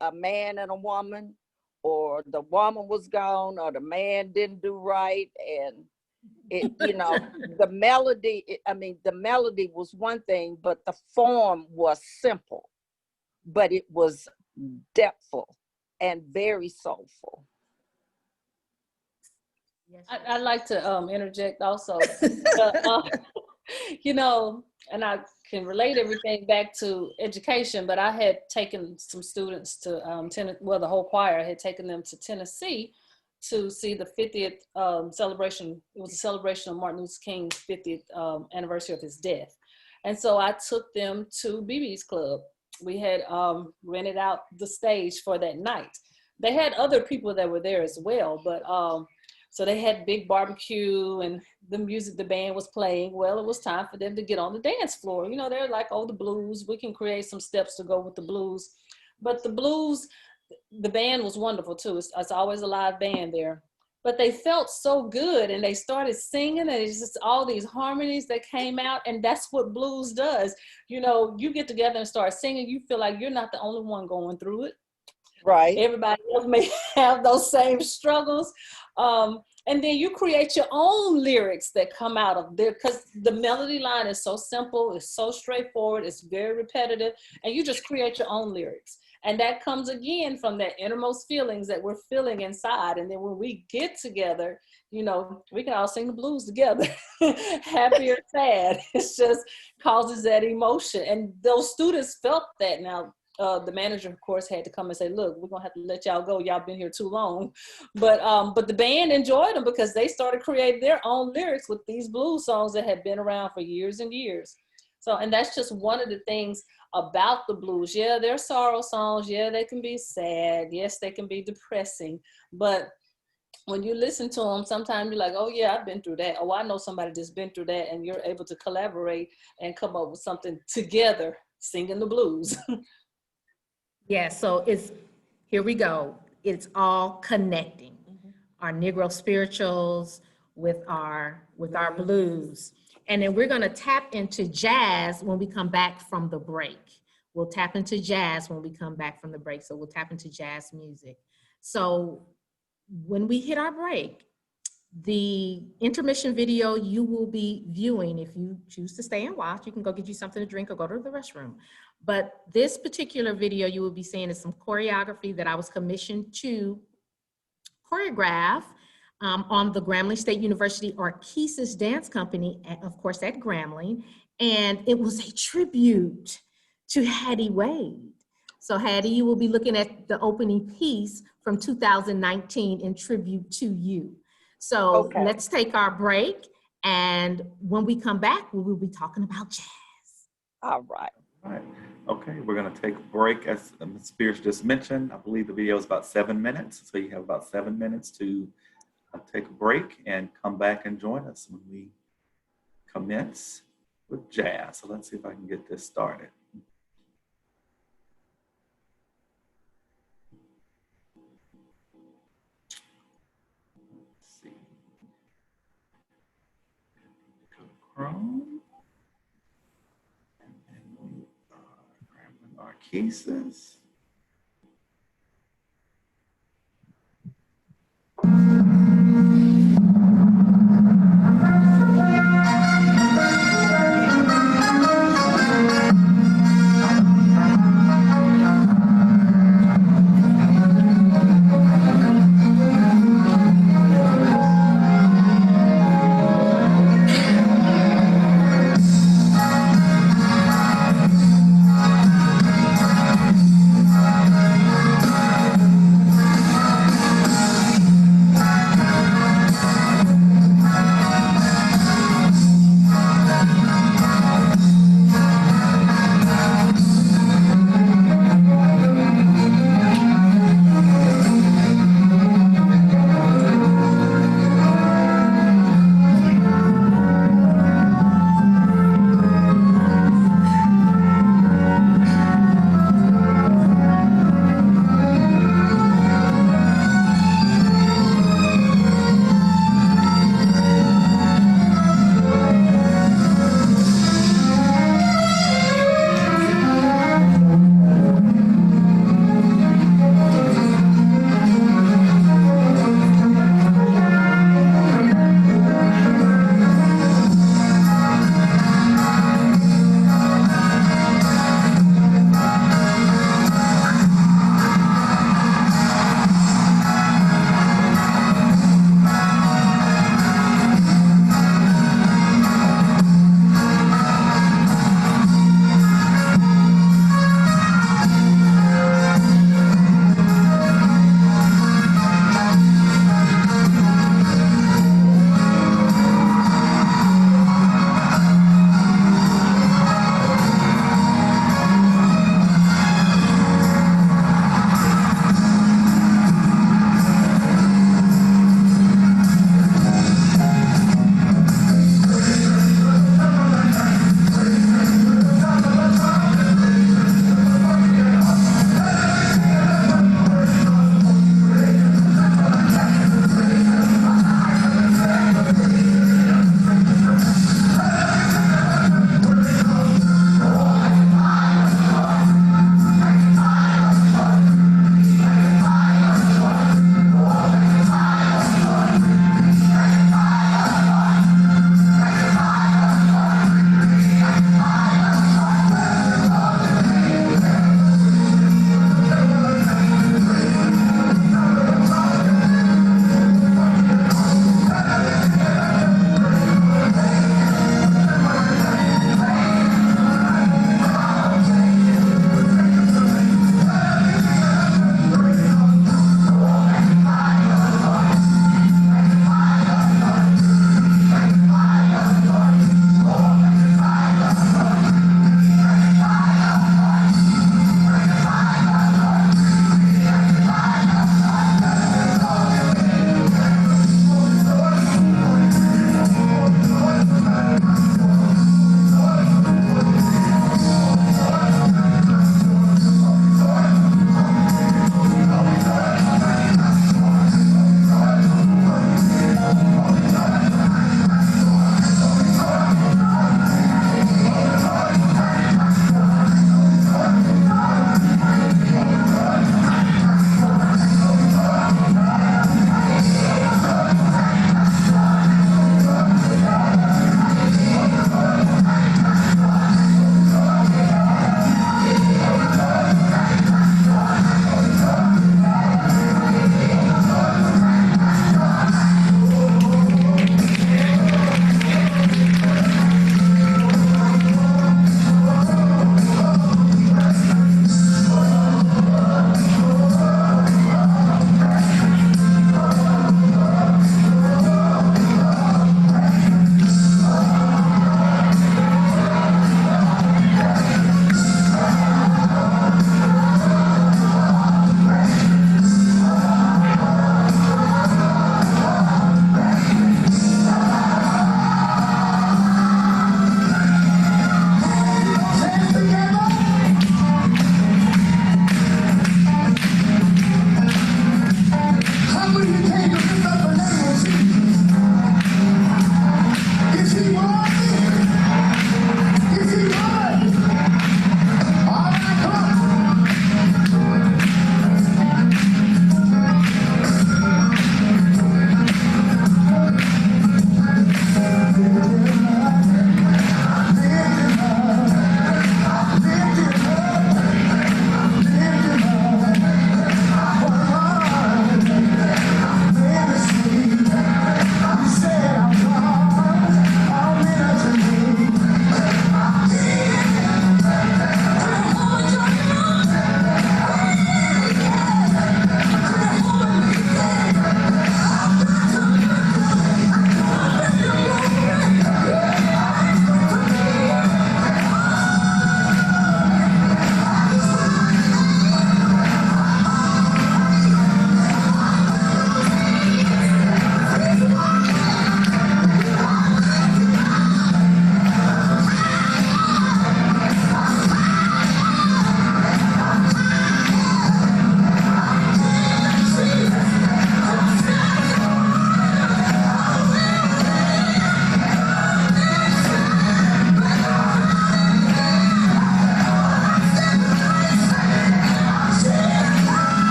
D: a man and a woman, or the woman was gone, or the man didn't do right, and it, the melody. The melody was one thing, but the form was simple, but it was depthful and very soulful.
G: I'd like to interject also. And I can relate everything back to education, but I had taken some students to the whole choir had taken them to Tennessee to see the 50th celebration. It was a celebration of Martin Luther King's 50th anniversary of his death. And so I took them to BB's Club. We had rented out the stage for that night. They had other people that were there as well, but so they had big barbecue and the music the band was playing. Well, it was time for them to get on the dance floor. They're like, oh, the blues, we can create some steps to go with the blues. But the blues, the band was wonderful too. It's always a live band there. But they felt so good and they started singing, and it's just all these harmonies that came out, and that's what blues does. You get together and start singing, you feel like you're not the only one going through it.
D: Right.
G: Everybody else may have those same struggles. And then you create your own lyrics that come out of there, because the melody line is so simple, it's so straightforward, it's very repetitive, and you just create your own lyrics. And that comes again from that innermost feelings that we're feeling inside. And then when we get together, we can all sing the blues together, happy or sad. It just causes that emotion. And those students felt that. Now, the manager, of course, had to come and say, look, we're going to have to let y'all go. Y'all been here too long. But the band enjoyed them because they started creating their own lyrics with these blues songs that had been around for years and years. So, and that's just one of the things about the blues. Yeah, they're sorrow songs. Yeah, they can be sad. Yes, they can be depressing. But when you listen to them, sometimes you're like, oh yeah, I've been through that. Oh, I know somebody that's been through that. And you're able to collaborate and come up with something together, singing the blues.
B: Yeah, so here we go. It's all connecting. Our Negro spirituals with our blues. And then we're gonna tap into jazz when we come back from the break. We'll tap into jazz when we come back from the break. So we'll tap into jazz music. So when we hit our break, the intermission video you will be viewing, if you choose to stay and watch, you can go get you something to drink or go to the restroom. But this particular video you will be seeing is some choreography that I was commissioned to choreograph on the Grambling State University Arkesis Dance Company, of course at Grambling, and it was a tribute to Hattie Wade. So Hattie, you will be looking at the opening piece from 2019 in tribute to you. So Let's take our break, and when we come back, we will be talking about jazz.
D: All right.
F: All right. Okay, we're going to take a break. As Ms. Spears just mentioned, I believe the video is about 7 minutes. So you have about 7 minutes to take a break and come back and join us when we commence with jazz. So let's see if I can get this started. Let's see. Go to Chrome. And then we are Grambling Arkesis.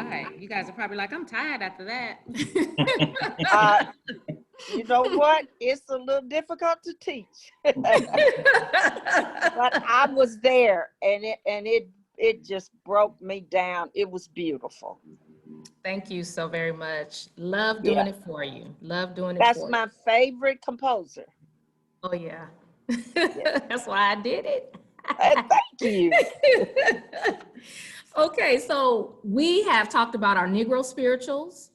B: right. You guys are probably like, I'm tired after that.
D: You know what? It's a little difficult to teach, but I was there, and it just broke me down. It was beautiful.
B: Thank you so very much. Love doing it for you. Love doing it
D: That's
B: for
D: my favorite composer.
B: you. Oh, yeah. That's why I did it.
D: Thank you.
B: Okay, so we have talked about our Negro spirituals.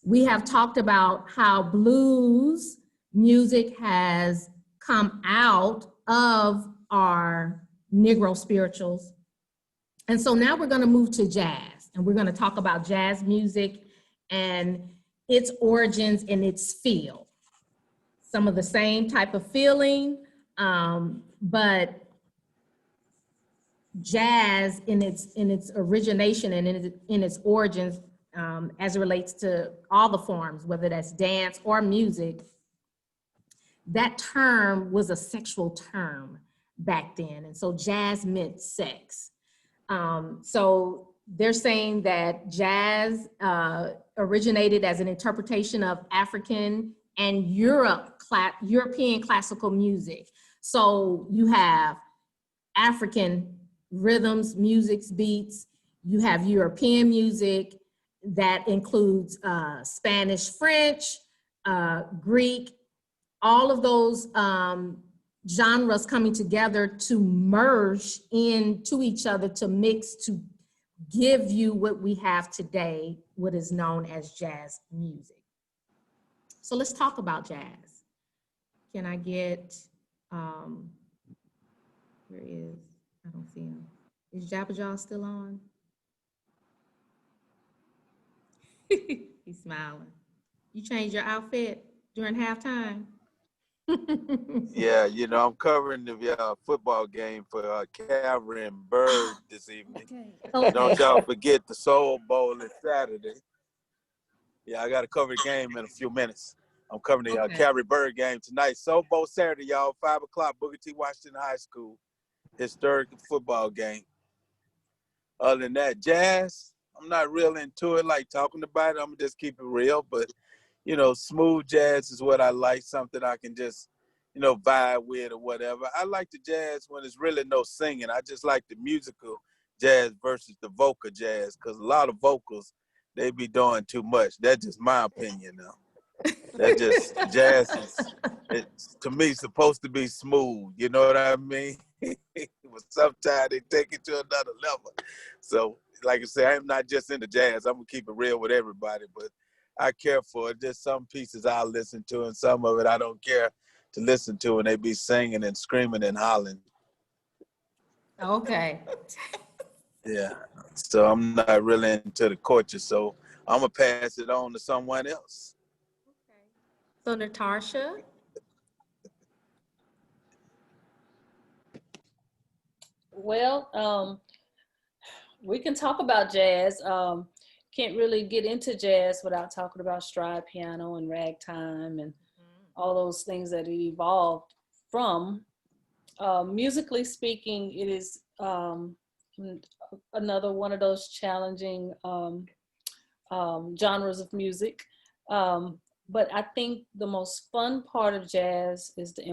B: We have talked about how blues music has come out of our Negro spirituals. And so now we're going to move to jazz, and we're going to talk about jazz music and its origins and its feel. Some of the same type of feeling, but jazz in its origination and in its origins, as it relates to all the forms, whether that's dance or music, that term was a sexual term back then. And so jazz meant sex. So they're saying that jazz originated as an interpretation of African and European classical music. So you have African rhythms, musics, beats. You have European music that includes Spanish, French, Greek, all of those genres coming together to merge into each other, to mix, to give you what we have today, what is known as jazz music. So let's talk about jazz. Can I get, where is, I don't see him. Is Jabba Jaw still on? He's smiling. You changed your outfit during halftime?
H: Yeah, you know, I'm covering the football game for Calvary and Bird this evening.
B: Okay.
H: Don't y'all forget the Soul Bowl is Saturday. Yeah, I got to cover the game in a few minutes. I'm covering the Calvary Bird game tonight. Soul Bowl Saturday, y'all, 5 o'clock, Booker T. Washington High School. Historic football game. Other than that, jazz, I'm not real into it, like talking about it. I'm going to just keep it real. But, you know, smooth jazz is what I like, something I can just, you know, vibe with or whatever. I like the jazz when there's really no singing. I just like the musical jazz versus the vocal jazz, because a lot of vocals, they be doing too much. That's just my opinion now. That just, jazz is, it's, to me, supposed to be smooth. You know what I mean? But sometimes they take it to another level. So, like I said, I'm not just into jazz. I'm going to keep it real with everybody, but I care for it. There's some pieces I'll listen to, and some of it I don't care to listen to, and they be singing and screaming and hollering.
B: Okay.
H: Yeah. So I'm not really into the culture. So I'm going to pass it on to someone else.
B: So Natasha?
G: Well, we can talk about jazz. Can't really get into jazz without talking about stride piano and ragtime and all those things that it evolved from. Musically speaking, it is another one of those challenging genres of music. But I think the most fun part of jazz is the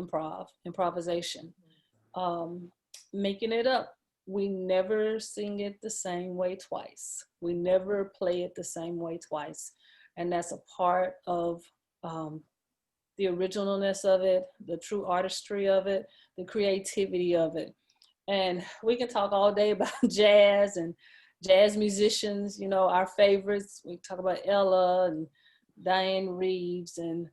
G: improvisation. Making it up. We never sing it the same way twice. We never play it the same way twice. And that's a part of the originalness of it, the true artistry of it, the creativity of it. And we can talk all day about jazz and jazz musicians, you know, our favorites. We talk about Ella and Diane Reeves, and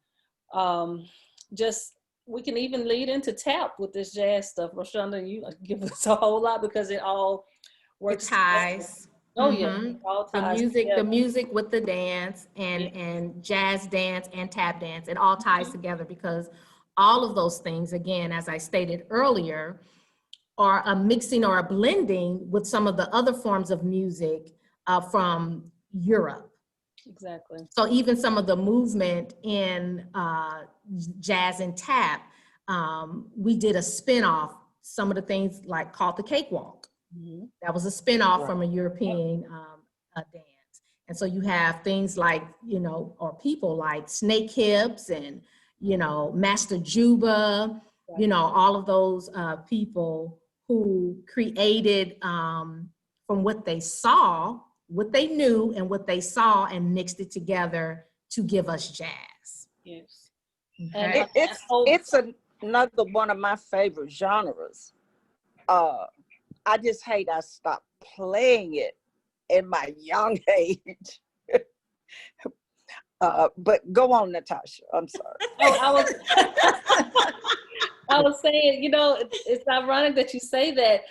G: just, we can even lead into tap with this jazz stuff. Roshonda, you give us a whole lot because it all works.
B: It ties.
G: Oh yeah, it all ties
B: the music with the dance and jazz dance and tap dance, it all ties together, because all of those things, again, as I stated earlier, are a mixing or a blending with some of the other forms of music from Europe.
G: Exactly.
B: So even some of the movement in jazz and tap, we did a spin-off, some of the things like called the cakewalk. That was a spin-off from a European dance. And so you have things like, or people like Snake Hips and, Master Juba, all of those people who created from what they saw, what they knew and what they saw, and mixed it together to give us jazz.
G: Yes.
B: Okay?
G: And
D: It's another one of my favorite genres. I just hate I stopped playing it in my young age. But go on, Natasha. I'm sorry.
G: Oh, I was saying, it's ironic that you say that.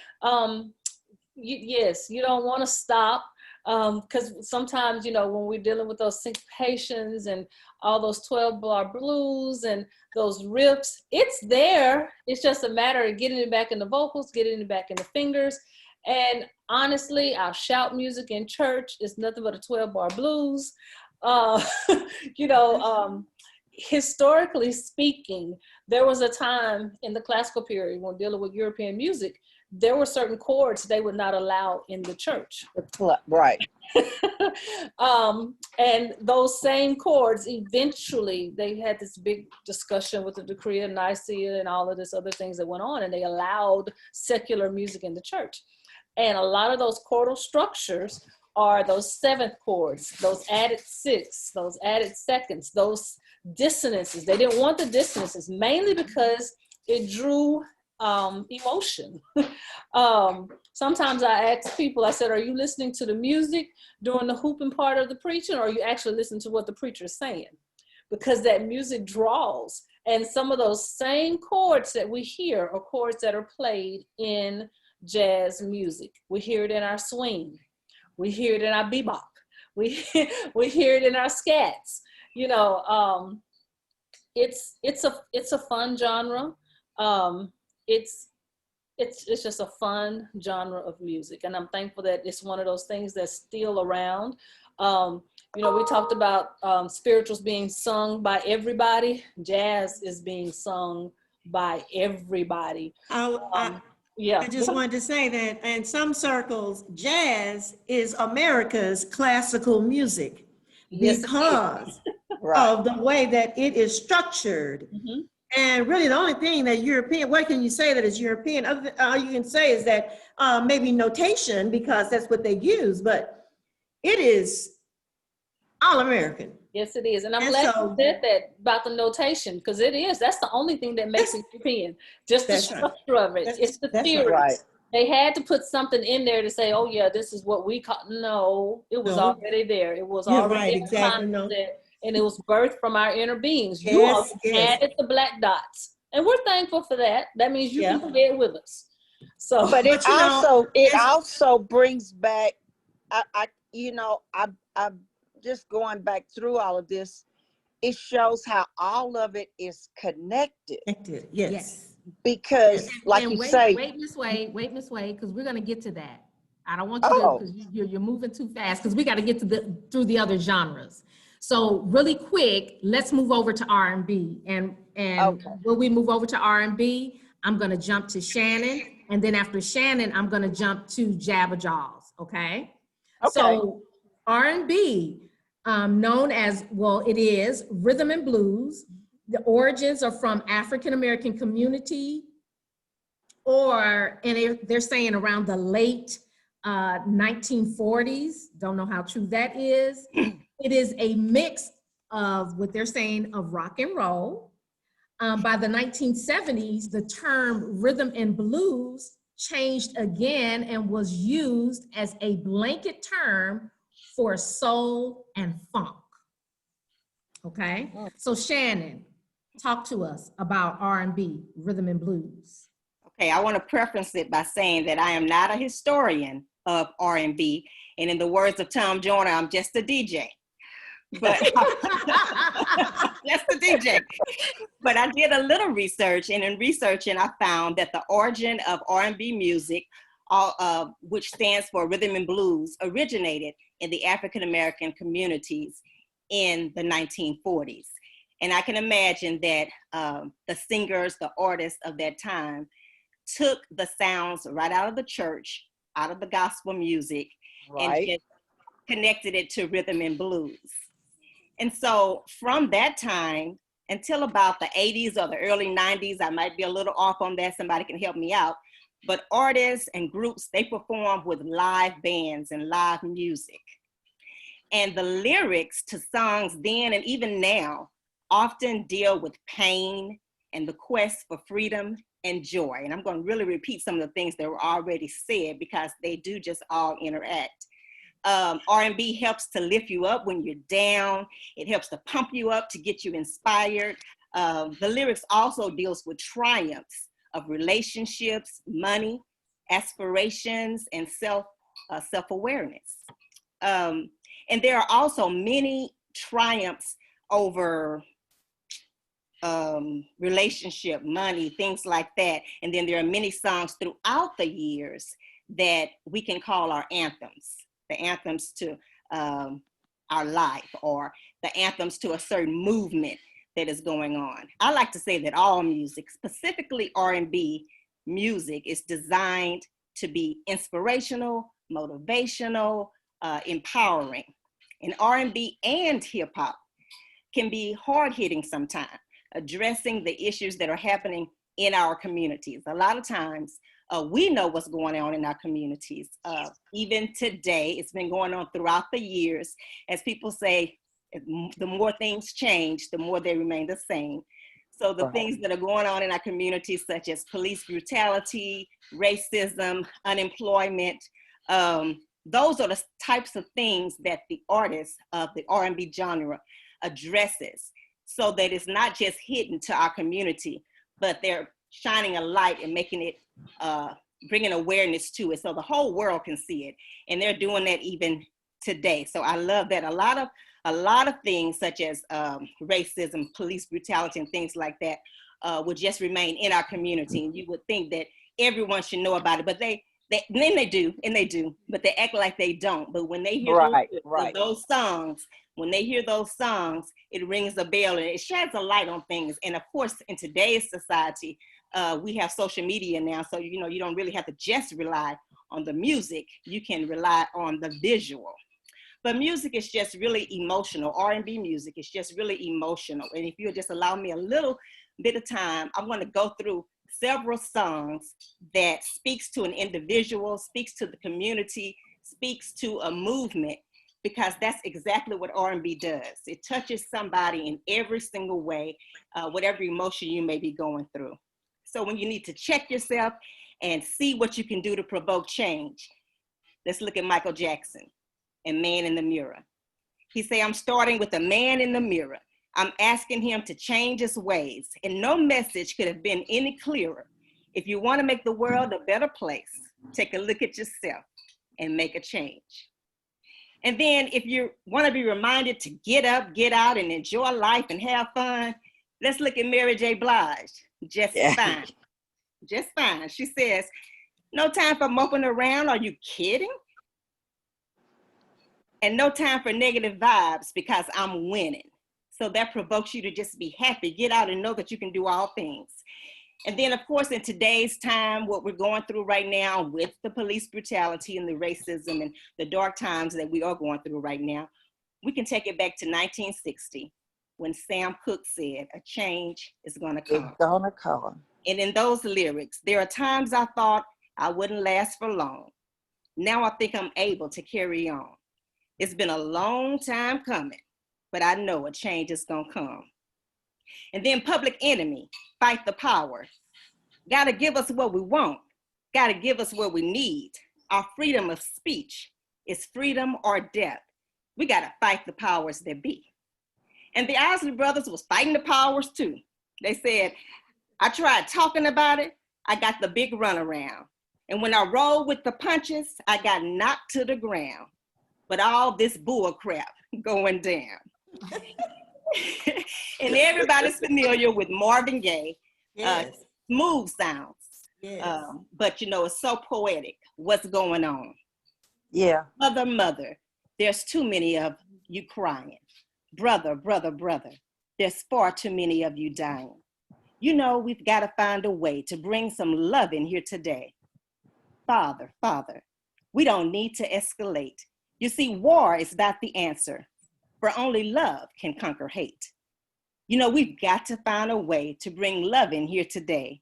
G: Yes, you don't want to stop, because sometimes, when we're dealing with those syncopations and all those 12-bar blues and those riffs, it's there. It's just a matter of getting it back in the vocals, getting it back in the fingers. And honestly, our shout music in church is nothing but a 12-bar blues. Historically speaking, there was a time in the classical period when dealing with European music, there were certain chords they would not allow in the church.
D: Right.
G: And those same chords, eventually, they had this big discussion with the Decree of Nicaea and all of this other things that went on, and they allowed secular music in the church. And a lot of those chordal structures are those seventh chords, those added sixths, those added seconds, those dissonances. They didn't want the dissonances, mainly because it drew emotion. Sometimes I ask people, I said, are you listening to the music during the hooping part of the preaching, or are you actually listening to what the preacher is saying? Because that music draws. And some of those same chords that we hear are chords that are played in jazz music. We hear it in our swing. We hear it in our bebop. We hear it in our scats. It's a fun genre. It's just a fun genre of music, and I'm thankful that it's one of those things that's still around. We talked about spirituals being sung by everybody. Jazz is being sung by everybody.
E: I just wanted to say that in some circles, jazz is America's classical music because of the way that it is structured.
G: Mm-hmm.
E: And really the only thing that European, what can you say that is European? All you can say is that maybe notation, because that's what they use, but it is all American.
G: Yes, it is. And I'm glad you said that about the notation, because it is. That's the only thing that makes it European. Just the structure of it. It's the theory. Right. They had to put something in there to say, oh, yeah, this is what we call. No, it was already there. It was already in the concept, and it was birthed from our inner beings. You all added the black dots. And we're thankful for that. That means you can be with us. So,
D: but it also brings back, I just going back through all of this, it shows how all of it is connected.
E: Yes.
D: Because,
B: wait, Miss Wade, because we're going to get to that. I don't want you to, because you're moving too fast, because we got to get through the other genres. So really quick, let's move over to R&B. And when we move over to R&B, I'm going to jump to Shannon. And then after Shannon, I'm going to jump to Jabba Jaws. Okay. So R&B, known as, it is rhythm and blues. The origins are from African-American community, and they're saying around the late 1940s. Don't know how true that is. It is a mix of what they're saying of rock and roll. By the 1970s, the term rhythm and blues changed again and was used as a blanket term for soul and funk. Okay, so Shannon, talk to us about R&B, rhythm and blues.
C: Okay, I want to preface it by saying that I am not a historian of R&B, and in the words of Tom Joyner, I'm just a DJ. But just a DJ. But I did a little research, and in researching, I found that the origin of R&B music, which stands for rhythm and blues, originated in the African-American communities in the 1940s. And I can imagine that the singers, the artists of that time took the sounds right out of the church, out of the gospel music, and just connected it to rhythm and blues. And so from that time until about the 80s or the early 90s, I might be a little off on that, somebody can help me out, but artists and groups, they perform with live bands and live music. And the lyrics to songs then and even now often deal with pain and the quest for freedom and joy. And I'm going to really repeat some of the things that were already said because they do just all interact. R&B helps to lift you up when you're down. It helps to pump you up to get you inspired. The lyrics also deals with triumphs of relationships, money, aspirations, and self-awareness. And there are also many triumphs over relationship, money, things like that. And then there are many songs throughout the years that we can call our anthems, the anthems to our life or the anthems to a certain movement that is going on. I like to say that all music, specifically R&B music, is designed to be inspirational, motivational, empowering. And R&B and hip hop can be hard-hitting sometimes, addressing the issues that are happening in our communities. A lot of times, we know what's going on in our communities. Even today, it's been going on throughout the years. As people say, the more things change, the more they remain the same. So the things that are going on in our communities, such as police brutality, racism, unemployment, those are the types of things that the artists of the R&B genre addresses, so that it's not just hidden to our community, but they're shining a light and making it, bringing awareness to it so the whole world can see it. And they're doing that even today. So I love that. A lot of things such as racism, police brutality, and things like that would just remain in our community. And you would think that everyone should know about it, but they do, but they act like they don't. But when they hear those songs, when they hear those songs, it rings a bell and it sheds a light on things. And of course, in today's society, we have social media now, so you don't really have to just rely on the music. You can rely on the visual. But music is just really emotional. R&B music is just really emotional. And if you'll just allow me a little bit of time, I want to go through several songs that speaks to an individual, speaks to the community, speaks to a movement, because that's exactly what R&B does. It touches somebody in every single way, whatever emotion you may be going through. So when you need to check yourself and see what you can do to provoke change, let's look at Michael Jackson and Man in the Mirror. He say, I'm starting with a man in the mirror. I'm asking him to change his ways, and no message could have been any clearer. If you want to make the world a better place, take a look at yourself and make a change. And then if you want to be reminded to get up, get out, and enjoy life and have fun, let's look at Mary J. Blige, Just Fine. Just Fine. She says, no time for moping around, are you kidding? And no time for negative vibes because I'm winning. So that provokes you to just be happy, get out and know that you can do all things. And then of course, in today's time, what we're going through right now with the police brutality and the racism and the dark times that we are going through right now, we can take it back to 1960 when Sam Cooke said, a change is gonna come.
D: It's gonna come.
C: And in those lyrics, there are times I thought I wouldn't last for long. Now I think I'm able to carry on. It's been a long time coming, but I know a change is gonna come. And then Public Enemy, Fight the Power. Gotta give us what we want. Gotta give us what we need. Our freedom of speech is freedom or death. We gotta fight the powers that be. And the Isley Brothers was fighting the powers too. They said, I tried talking about it, I got the big runaround. And when I rolled with the punches, I got knocked to the ground. But all this bull crap going down. And everybody's familiar with Marvin Gaye, Smooth Sounds.
E: Yes.
C: But it's so poetic, what's going on.
D: Yeah.
C: Mother, mother, there's too many of you crying. Brother, brother, brother, there's far too many of you dying. We've got to find a way to bring some love in here today. Father, Father, we don't need to escalate. You see, war is not the answer, for only love can conquer hate. You know, we've got to find a way to bring love in here today.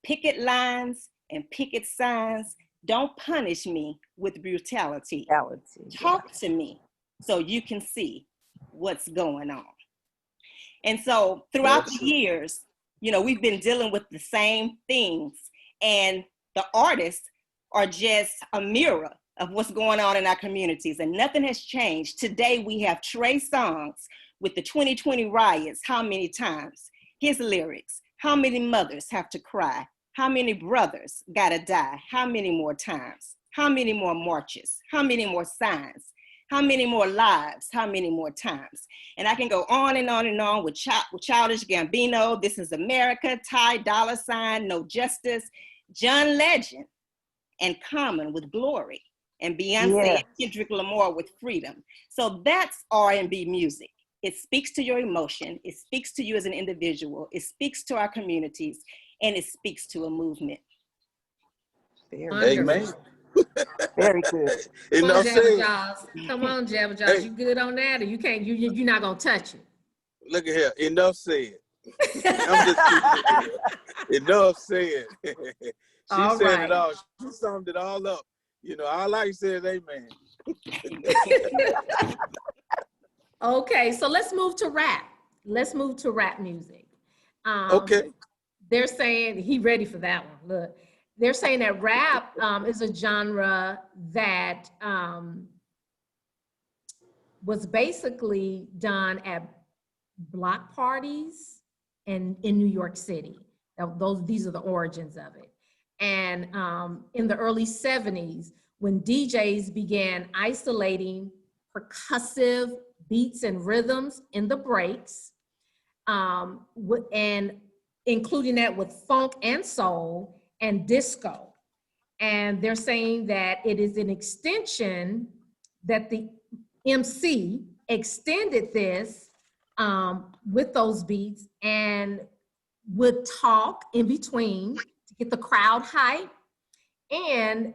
C: Picket lines and picket signs don't punish me with brutality. Talk to me so you can see what's going on. And so throughout the years, you know, we've been dealing with the same things, and the artists are just a mirror of what's going on in our communities, and nothing has changed. Today we have Trey Songz with the 2020 riots. How many times? His lyrics: how many mothers have to cry? How many brothers gotta die? How many more times? How many more marches? How many more signs? How many more lives? How many more times? And I can go on and on and on with Childish Gambino, This Is America, Ty Dolla $ign, No Justice, John Legend, and Common with Glory, and Beyonce and Kendrick Lamar with Freedom. So that's R&B music. It speaks to your emotion. It speaks to you as an individual. It speaks to our communities, and it speaks to a movement.
H: Amen.
D: Very good.
B: Come on, Jabba Jaws. Come on, Jabba Jaws. You good on that, or you can't? You're not gonna touch it.
H: Look at here. Enough said. I'm just kidding. Enough said. She
B: All
H: said
B: right.
H: it all. She summed it all up. You know, all I said is amen.
B: Okay, so let's move to rap. Let's move to rap music.
H: Okay.
B: They're saying, he ready for that one, look. They're saying that rap is a genre that was basically done at block parties and in New York City. These are the origins of it. And in the early 70s, when DJs began isolating percussive beats and rhythms in the breaks, and including that with funk and soul and disco. And they're saying that it is an extension, that the MC extended this with those beats and would talk in between to get the crowd hype, and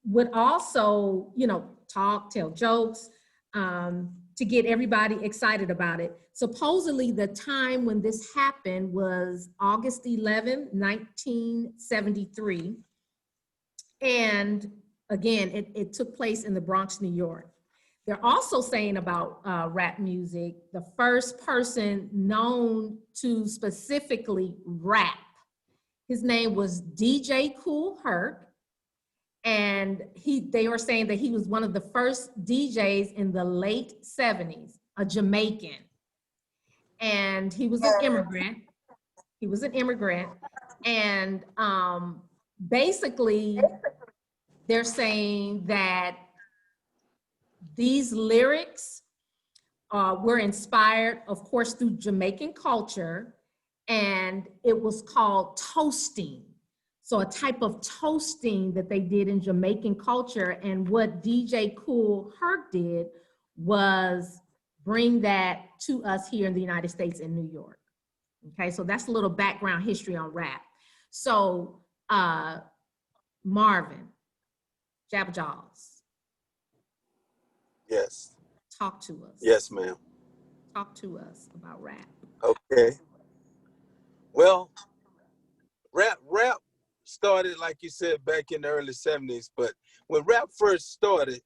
B: would also, you know, talk, tell jokes, to get everybody excited about it. Supposedly the time when this happened was August 11, 1973. And again, it took place in the Bronx, New York. They're also saying about rap music, the first person known to specifically rap, his name was DJ Kool Herc. And they were saying that he was one of the first DJs in the late 70s, a Jamaican. And he was an immigrant. And basically, they're saying that these lyrics were inspired, of course, through Jamaican culture, and it was called toasting. So a type of toasting that they did in Jamaican culture. And what DJ Kool Herc did was bring that to us here in the United States in New York. Okay, so that's a little background history on rap. So Marvin, Jabba Jaws.
H: Yes.
B: Talk to us.
H: Yes, ma'am.
B: Talk to us about rap.
H: Okay. Well, rap started, like you said, back in the early 70s. But when rap first started,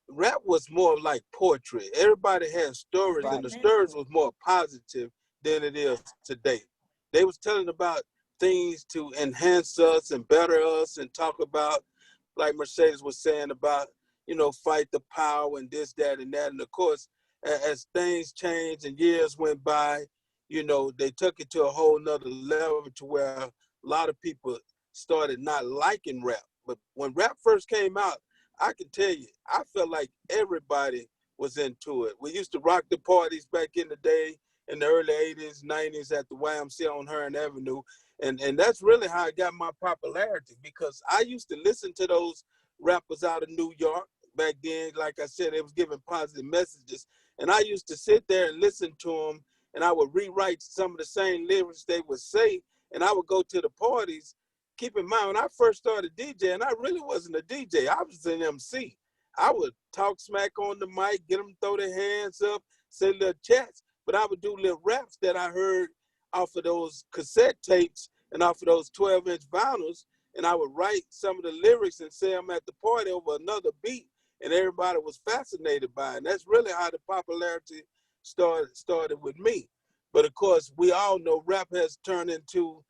H: rap was more like poetry. Everybody had stories, and the stories was more positive than it is today. They was telling about things to enhance us and better us, and talk about, like Mercedes was saying, about, you know, fight the power and this, that, and that. And of course, as things changed and years went by, you know, they took it to a whole nother level to where a lot of people started not liking rap. But when rap first came out, I can tell you, I felt like everybody was into it. We used to rock the parties back in the day, in the early 80s, 90s at the YMCA on Hearn Avenue. And that's really how I got my popularity, because I used to listen to those rappers out of New York back then. Like I said, they was giving positive messages. And I used to sit there and listen to them, and I would rewrite some of the same lyrics they would say, and I would go to the parties. Keep in mind, when I first started DJing, I really wasn't a DJ. I was an MC. I would talk smack on the mic, get them to throw their hands up, say little chats, but I would do little raps that I heard off of those cassette tapes and off of those 12-inch vinyls, and I would write some of the lyrics and say them at the party over another beat, and everybody was fascinated by it. And that's really how the popularity started with me. But of course, we all know rap has turned into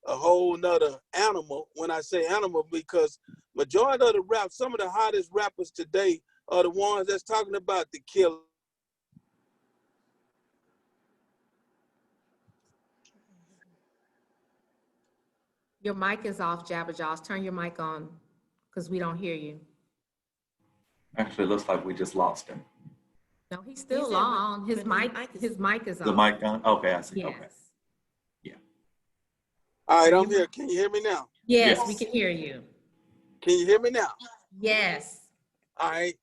H: a whole nother animal. When I say animal, because majority of the rap, some of the hottest rappers today are the ones that's talking about the kill.
B: Your mic is off, Jabba Jaws. Turn your mic on because we don't hear you.
F: Actually, it looks like we just lost him.
B: No, he's still
E: He said,
B: on. His
E: but
B: mic is
F: The
B: on.
F: mic on? Okay, I see.
B: Yes.
F: Okay.
H: All right, I'm here. Can you hear me now?
B: Yes,
F: Yes.
B: we can hear you.
H: Can you hear me now?
B: Yes.
H: All right,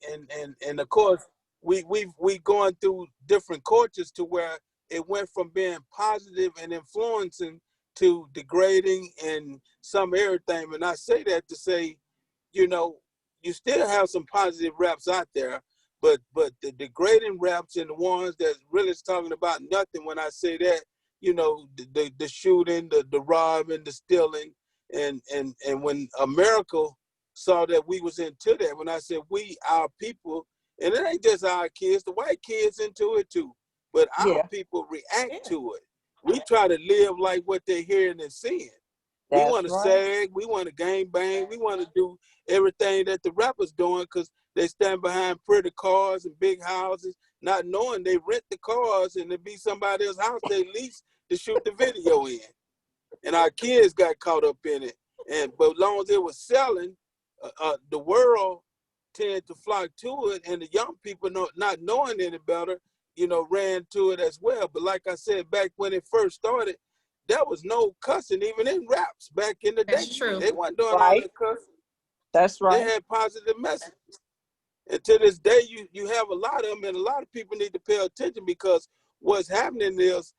H: and of course, we going through different cultures to where it went from being positive and influencing to degrading and some everything. And I say that to say, you know, you still have some positive raps out there, but the degrading raps and the ones that really is talking about nothing. When I say that, you know, the shooting, the robbing, the stealing, and when America saw that we was into that, when I said we, our people, and it ain't just our kids, the white kids into it too, but our people react to it. We try to live like what they're hearing and seeing. We want to sag, we want to gang bang, we want to do everything that the rappers doing because they stand behind pretty cars and big houses, not knowing they rent the cars and it be somebody else's house they lease to shoot the video in. And our kids got caught up in it. But as long as it was selling, the world tended to flock to it, and the young people, not knowing any better, you know, ran to it as well. But like I said, back when it first started, there was no cussing even in raps back in the day.
B: That's true.
H: They weren't doing all that cussing.
D: That's
H: They had positive messages. And to this day, you have a lot of them, and a lot of people need to pay attention because what's happening is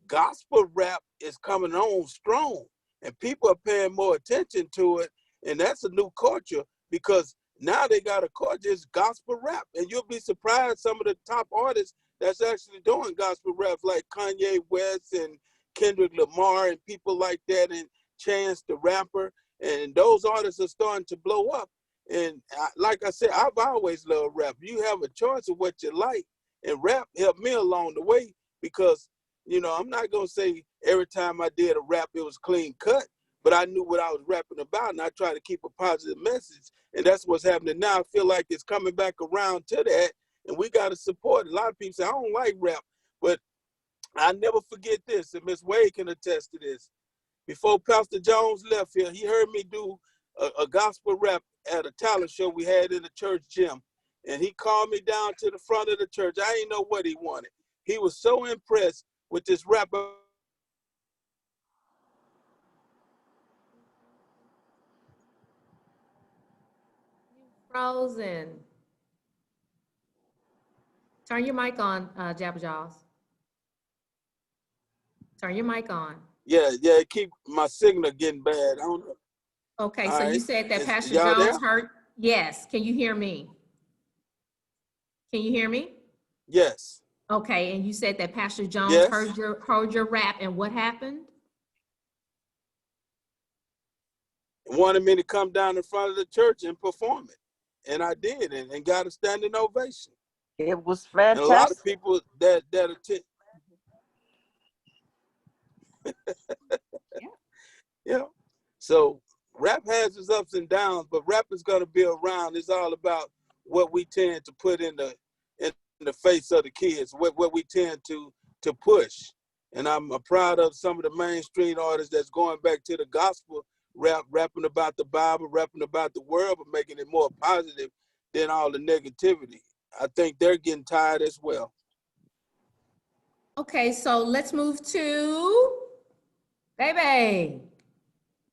H: gospel rap is coming on strong, and people are paying more attention to it, and that's a new culture because now they got a culture, it's gospel rap, and you'll be surprised some of the top artists that's actually doing gospel rap, like Kanye West and Kendrick Lamar and people like that, and Chance the Rapper, and those artists are starting to blow up. And like I said, I've always loved rap. You have a choice of what you like, and rap helped me along the way because, you know, I'm not gonna say every time I did a rap it was clean cut, but I knew what I was rapping about, and I try to keep a positive message. And that's what's happening now. I feel like it's coming back around to that, and we got to support it. A lot of people say, I don't like rap, but I never forget this, and Miss Wade can attest to this. Before Pastor Jones left here, he heard me do a gospel rap at a talent show we had in the church gym. And he called me down to the front of the church. I didn't know what he wanted. He was so impressed with this rapper.
B: Frozen. Turn your mic on, Jabba Jaws. Turn your mic on.
H: Yeah, keep my signal getting bad. I don't know.
B: Okay,
H: All
B: so
H: right.
B: you said that
H: Is
B: Pastor
H: y'all
B: Jones
H: there?
B: heard. Yes, can you hear me? Can you hear me?
H: Yes.
B: Okay, and you said that Pastor Jones
H: Yes.
B: heard your rap, and what happened?
H: Wanted me to come down in front of the church and perform it. And I did, and got a standing ovation.
D: It was
H: And a lot of
D: fantastic.
H: people that attend. Yeah. So rap has its ups and downs, but rap is gonna be around. It's all about what we tend to put in the face of the kids, what we tend to push. And I'm proud of some of the mainstream artists that's going back to the gospel rap, rapping about the Bible, rapping about the world, but making it more positive than all the negativity. I think they're getting tired as well.
B: Okay, so let's move to Baby.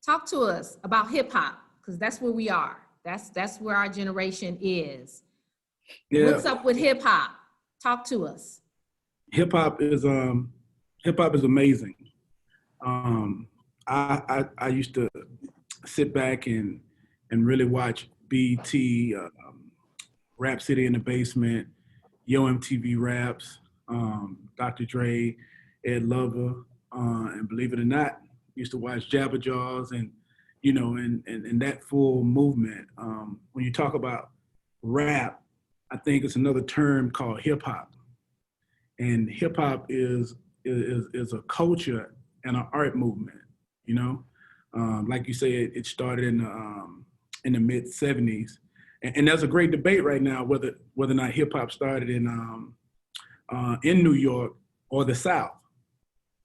B: Talk to us about hip hop, because that's where we are. That's where our generation is.
I: Yeah.
B: What's up with hip hop? Talk to us.
I: Hip hop is amazing. I used to sit back and really watch BET, Rap City in the Basement, Yo MTV Raps, Dr. Dre, Ed Lover, and believe it or not, used to watch Jabba Jaws and, you know, and that full movement. When you talk about rap, I think it's another term called hip hop. And hip hop is a culture and an art movement, you know? Like you said, it started in the mid 70s. And there's a great debate right now whether or not hip hop started in New York or the South.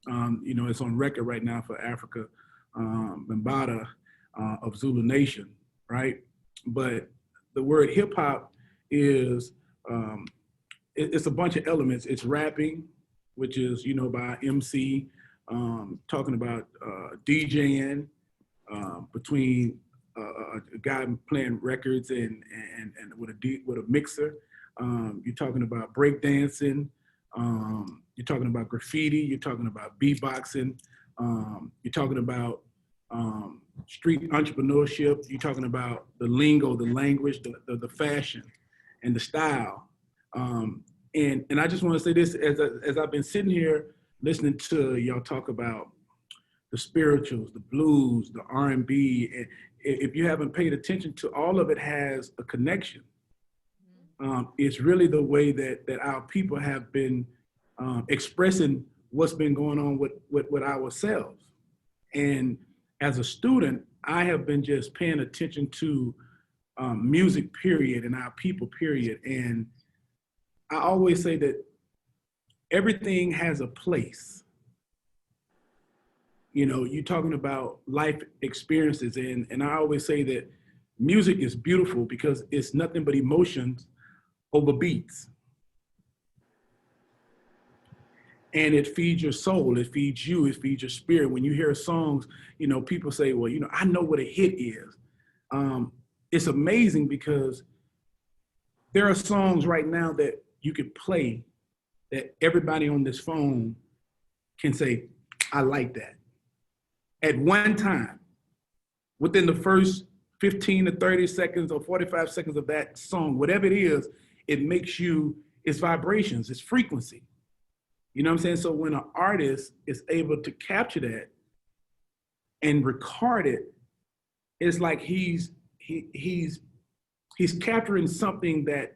I: You know, it's on record right now for Africa Bambaataa of Zulu Nation, right? But the word hip hop is it's a bunch of elements. It's rapping, which is, you know, by MC, talking about DJing between a guy playing records and with a mixer. You're talking about breakdancing. You're talking about graffiti. You're talking about beatboxing. You're talking about street entrepreneurship. You're talking about the lingo, the language, the fashion, and the style. And I just want to say this, as I've been sitting here listening to y'all talk about the spirituals, the blues, the R&B, and if you haven't paid attention to, all of it has a connection. It's really the way that our people have been expressing what's been going on with ourselves. And as a student, I have been just paying attention to music, period, and our people, period. And I always say that everything has a place. You know, you're talking about life experiences, and I always say that music is beautiful because it's nothing but emotions over beats. And it feeds your soul, it feeds you, it feeds your spirit. When you hear songs, you know, people say, well, you know, I know what a hit is. It's amazing because there are songs right now that you could play that everybody on this phone can say, I like that. At one time, within the first 15 to 30 seconds or 45 seconds of that song, whatever it is, it makes you, it's vibrations, it's frequency. You know what I'm saying? So when an artist is able to capture that and record it, it's like he's capturing something that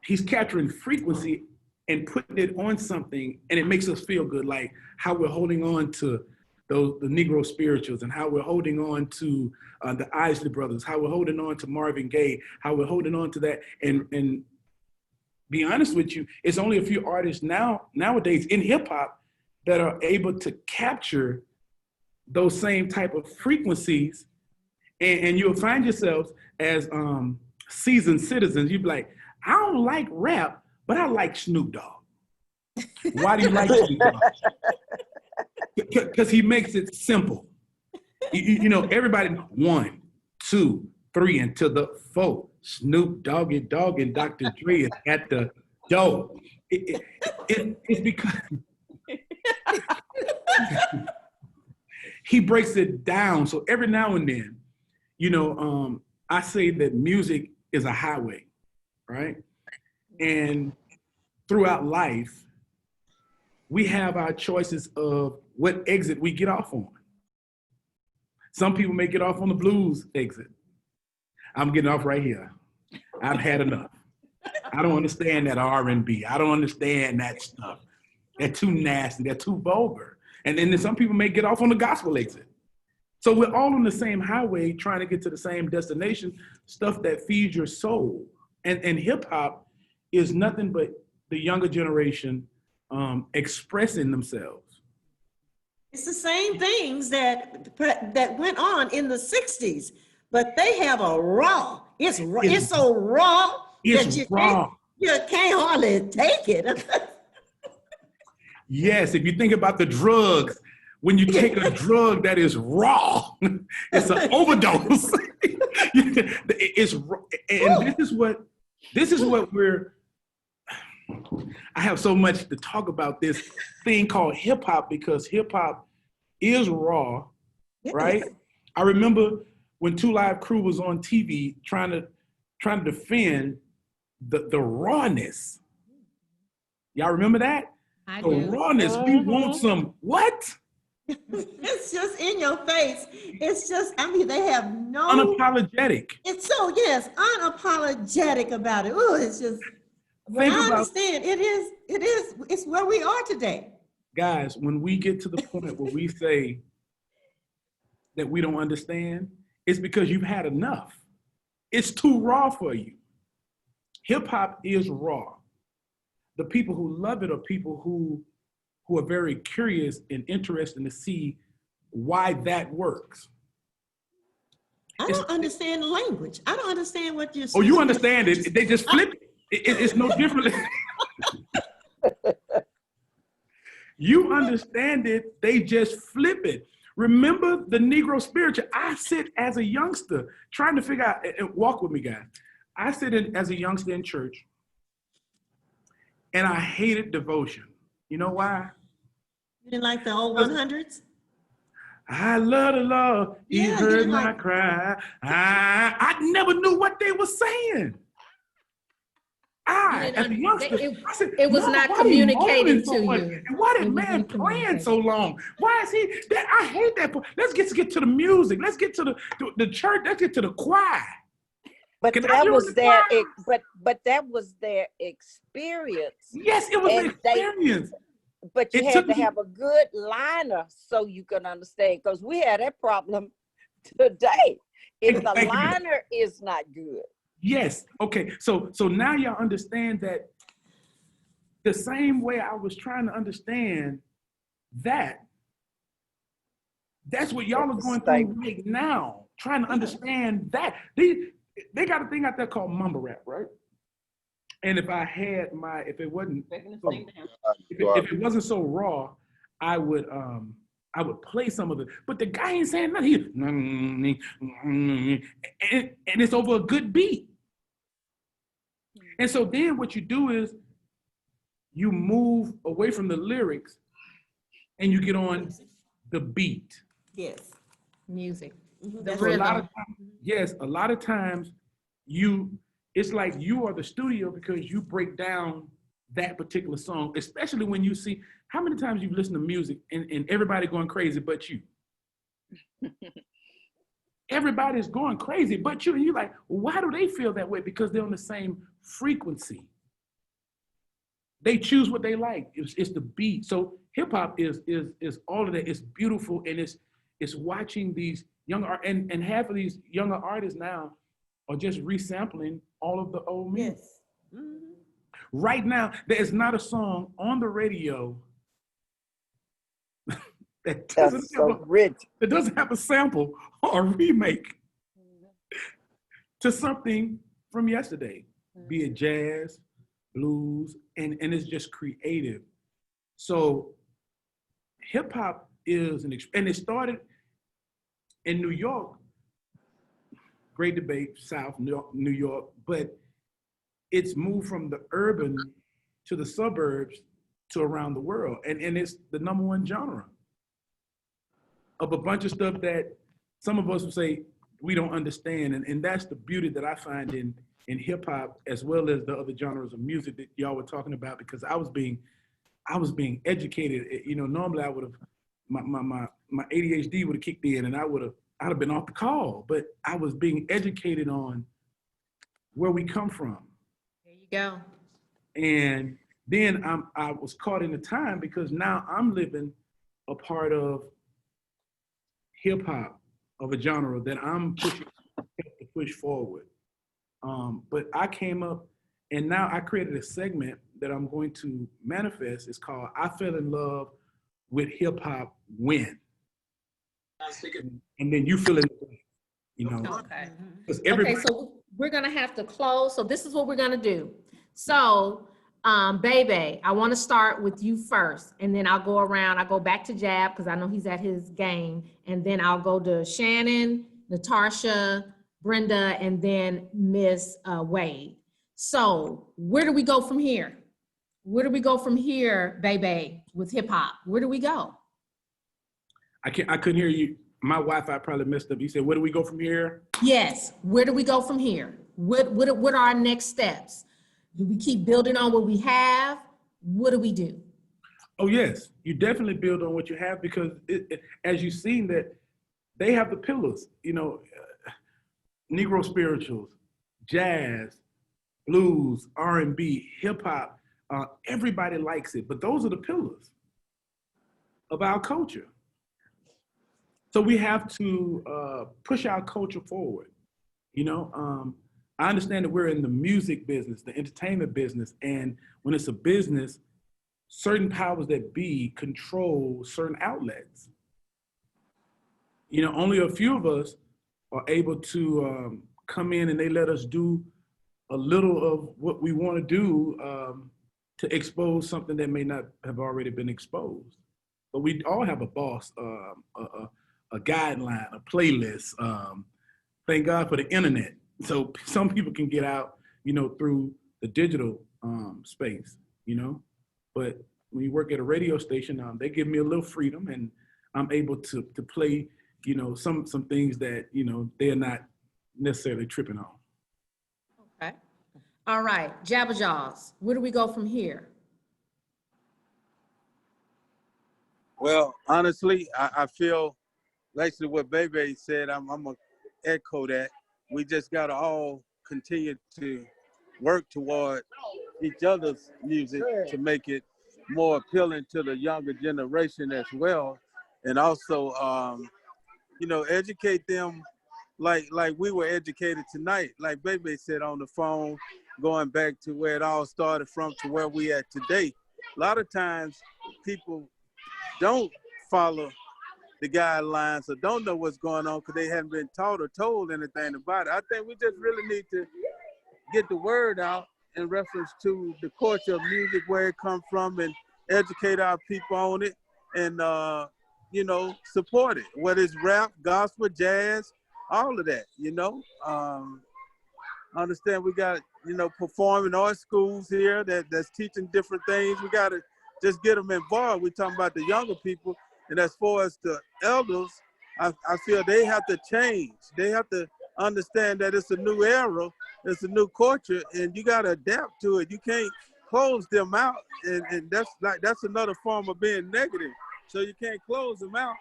I: he's capturing frequency and putting it on something, and it makes us feel good, like how we're holding on to the Negro spirituals, and how we're holding on to the Isley Brothers, how we're holding on to Marvin Gaye, how we're holding on to that. And be honest with you, it's only a few artists nowadays in hip hop that are able to capture those same type of frequencies. And you'll find yourselves as seasoned citizens. You'd be like, I don't like rap, but I like Snoop Dogg. Why do you like Snoop Dogg? Because he makes it simple. You know, everybody, 1, 2, 3, until the 4. Snoop Doggy Dogg and Dr. Dre is at the door. It's because he breaks it down. So every now and then, you know, I say that music is a highway, right? And throughout life, we have our choices of what exit we get off on. Some people may get off on the blues exit. I'm getting off right here. I've had enough. I don't understand that R&B. I don't understand that stuff. They're too nasty. They're too vulgar. And then some people may get off on the gospel exit. So we're all on the same highway trying to get to the same destination, stuff that feeds your soul. And hip hop is nothing but the younger generation expressing themselves.
E: It's the same things that went on in the 60s, but they have a raw. It's so raw that you can't hardly take it.
I: Yes, if you think about the drugs, when you take a drug that is raw, it's an overdose. It's, and this is what we're, I have so much to talk about this thing called hip hop, because hip hop is raw, right? I remember when 2 Live Crew was on TV trying to trying to defend the rawness. Y'all remember that?
B: I
I: The
B: do.
I: rawness. We want some what?
E: It's just in your face. It's just, I mean, they have no,
I: Unapologetic.
E: it's so, yes, unapologetic about it. Oh, it's just, but
I: Think
E: I
I: about-
E: understand. It's where we are today.
I: Guys, when we get to the point where we say that we don't understand, it's because you've had enough. It's too raw for you. Hip hop is raw. The people who love it are people who are very curious and interested to see why that works.
E: I don't understand the language. I don't understand what you're
I: Oh,
E: saying.
I: you understand it. They just flip it. It's no different. You understand it. They just flip it. Remember the Negro spiritual. I sit as a youngster trying to figure out, and walk with me, guys. I sit in as a youngster in church, and I hated devotion. You know why?
E: You didn't like the old 100s?
I: I love the Lord. He
E: Yeah, you
I: heard
E: didn't
I: my
E: like-
I: cry. I never knew what they were saying. I, as a youngster, I said,
B: it was
I: "Mom,
B: not
I: why are you
B: communicated
I: moaning so
B: to
I: much?
B: you.
I: And why
B: It
I: did man
B: wasn't
I: praying
B: communicated.
I: so long? Why is he that? I hate that. Let's get to the music. Let's get to the church. Let's get to the choir.
D: But
I: Can I
D: that
I: join
D: was
I: the
D: their,
I: choir?
D: but that was their experience.
I: Yes, it was an
D: And they-
I: experience.
D: But you
I: It
D: had
I: took
D: to
I: me-
D: have a good liner so you can understand, because we had that problem today. If the
I: Thank you.
D: liner is not good.
I: Yes. Okay. So now y'all understand that the same way I was trying to understand that, that's what y'all are going through right now, trying to understand that. They got a thing out there called mumble rap, right? And if I had if it wasn't, if it wasn't so raw, I would play some of it. But the guy ain't saying nothing. And it's over a good beat. And so then what you do is you move away from the lyrics and you get on the beat.
E: Yes.
B: Music.
E: That's
B: The
I: So a lot
B: rhythm.
I: of times, yes, a lot of times it's like you are the studio because you break down that particular song, especially when you see how many times you've listened to music and everybody going crazy but you. Everybody's going crazy but you. And you're like, why do they feel that way? Because they're on the same frequency. They choose what they like. It's the beat. So hip hop is all of that. It's beautiful, and it's watching these younger and half of these younger artists now are just resampling all of the old music.
E: Yes. Mhm.
I: Right now, there is not a song on the radio that
D: That's so rich.
I: doesn't have a sample or a remake to something from yesterday, be it jazz, blues, and it's just creative. So hip hop is and it started in New York, great debate, South New York, but it's moved from the urban to the suburbs to around the world. And it's the #1 genre of a bunch of stuff that some of us would say we don't understand. And that's the beauty that I find in hip hop, as well as the other genres of music that y'all were talking about, because I was being educated. You know, normally I would have, my ADHD would have kicked in and I'd have been off the call, but I was being educated on where we come from.
B: There you go.
I: And then I was caught in the time because now I'm living a part of hip hop, of a genre that I'm pushing to push forward. But I came up and now I created a segment that I'm going to manifest. It's called I Fell in Love with Hip Hop When. And then you fill in the blank, you know.
B: Okay.
I: 'Cause
B: Okay,
I: everybody,
B: so we're gonna have to close. So this is what we're gonna do. So, Bebe, I want to start with you first, and then I'll go around. I'll go back to Jab because I know he's at his game, and then I'll go to Shannon, Natasha, Brenda, and then Miss Wade. So where do we go from here? Where do we go from here, Bebe, with hip hop? Where do we go?
I: I couldn't hear you. My Wi-Fi probably messed up. You said, where do we go from here?
B: Yes, where do we go from here? What are our next steps? Do we keep building on what we have? What do we do?
I: Oh yes, you definitely build on what you have, because as you've seen that they have the pillars, Negro spirituals, jazz, blues, R&B, hip hop. Everybody likes it, but those are the pillars of our culture. So we have to push our culture forward. I understand that we're in the music business, the entertainment business, and when it's a business, certain powers that be control certain outlets. Only a few of us are able to come in and they let us do a little of what we want to do to expose something that may not have already been exposed. But we all have a boss, a guideline, a playlist. Thank God for the internet. So some people can get out, through the digital space, But when you work at a radio station, they give me a little freedom, and I'm able to play, some things that, they're not necessarily tripping on.
B: Okay. All right, Jabba Jaws, where do we go from here?
H: Well, honestly, I feel actually what Bebe said, I'm going to echo that. We just got to all continue to work toward each other's music to make it more appealing to the younger generation as well. And also, educate them like we were educated tonight. Like Bebe said on the phone, going back to where it all started from to where we at today. A lot of times people don't follow the guidelines or don't know what's going on because they haven't been taught or told anything about it. I think we just really need to get the word out in reference to the culture of music, where it comes from, and educate our people on it and, support it. Whether it's rap, gospel, jazz, all of that, I understand we got, performing art schools here that's teaching different things. We got to just get them involved. We're talking about the younger people. And as far as the elders, I feel they have to change. They have to understand that it's a new era, it's a new culture, and you got to adapt to it. You can't close them out, and that's another form of being negative. So you can't close them out.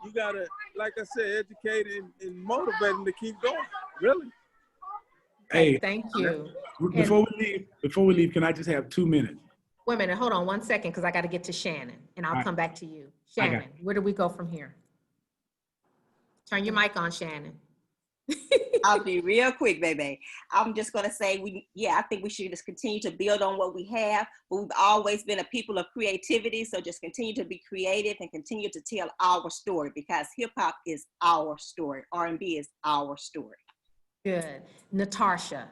H: You got to, like I said, educate and motivate them to keep going, really.
B: Okay, hey, thank you.
I: Before we leave, can I just have 2 minutes?
B: Wait a minute, hold on 1 second, because I got to get to Shannon, and I'll come back to you. Shannon, where do we go from here? Turn your mic on, Shannon.
C: I'll be real quick, baby. I'm just going to say, I think we should just continue to build on what we have, but we've always been a people of creativity, so just continue to be creative and continue to tell our story, because hip hop is our story. R&B is our story.
B: Good. Natasha.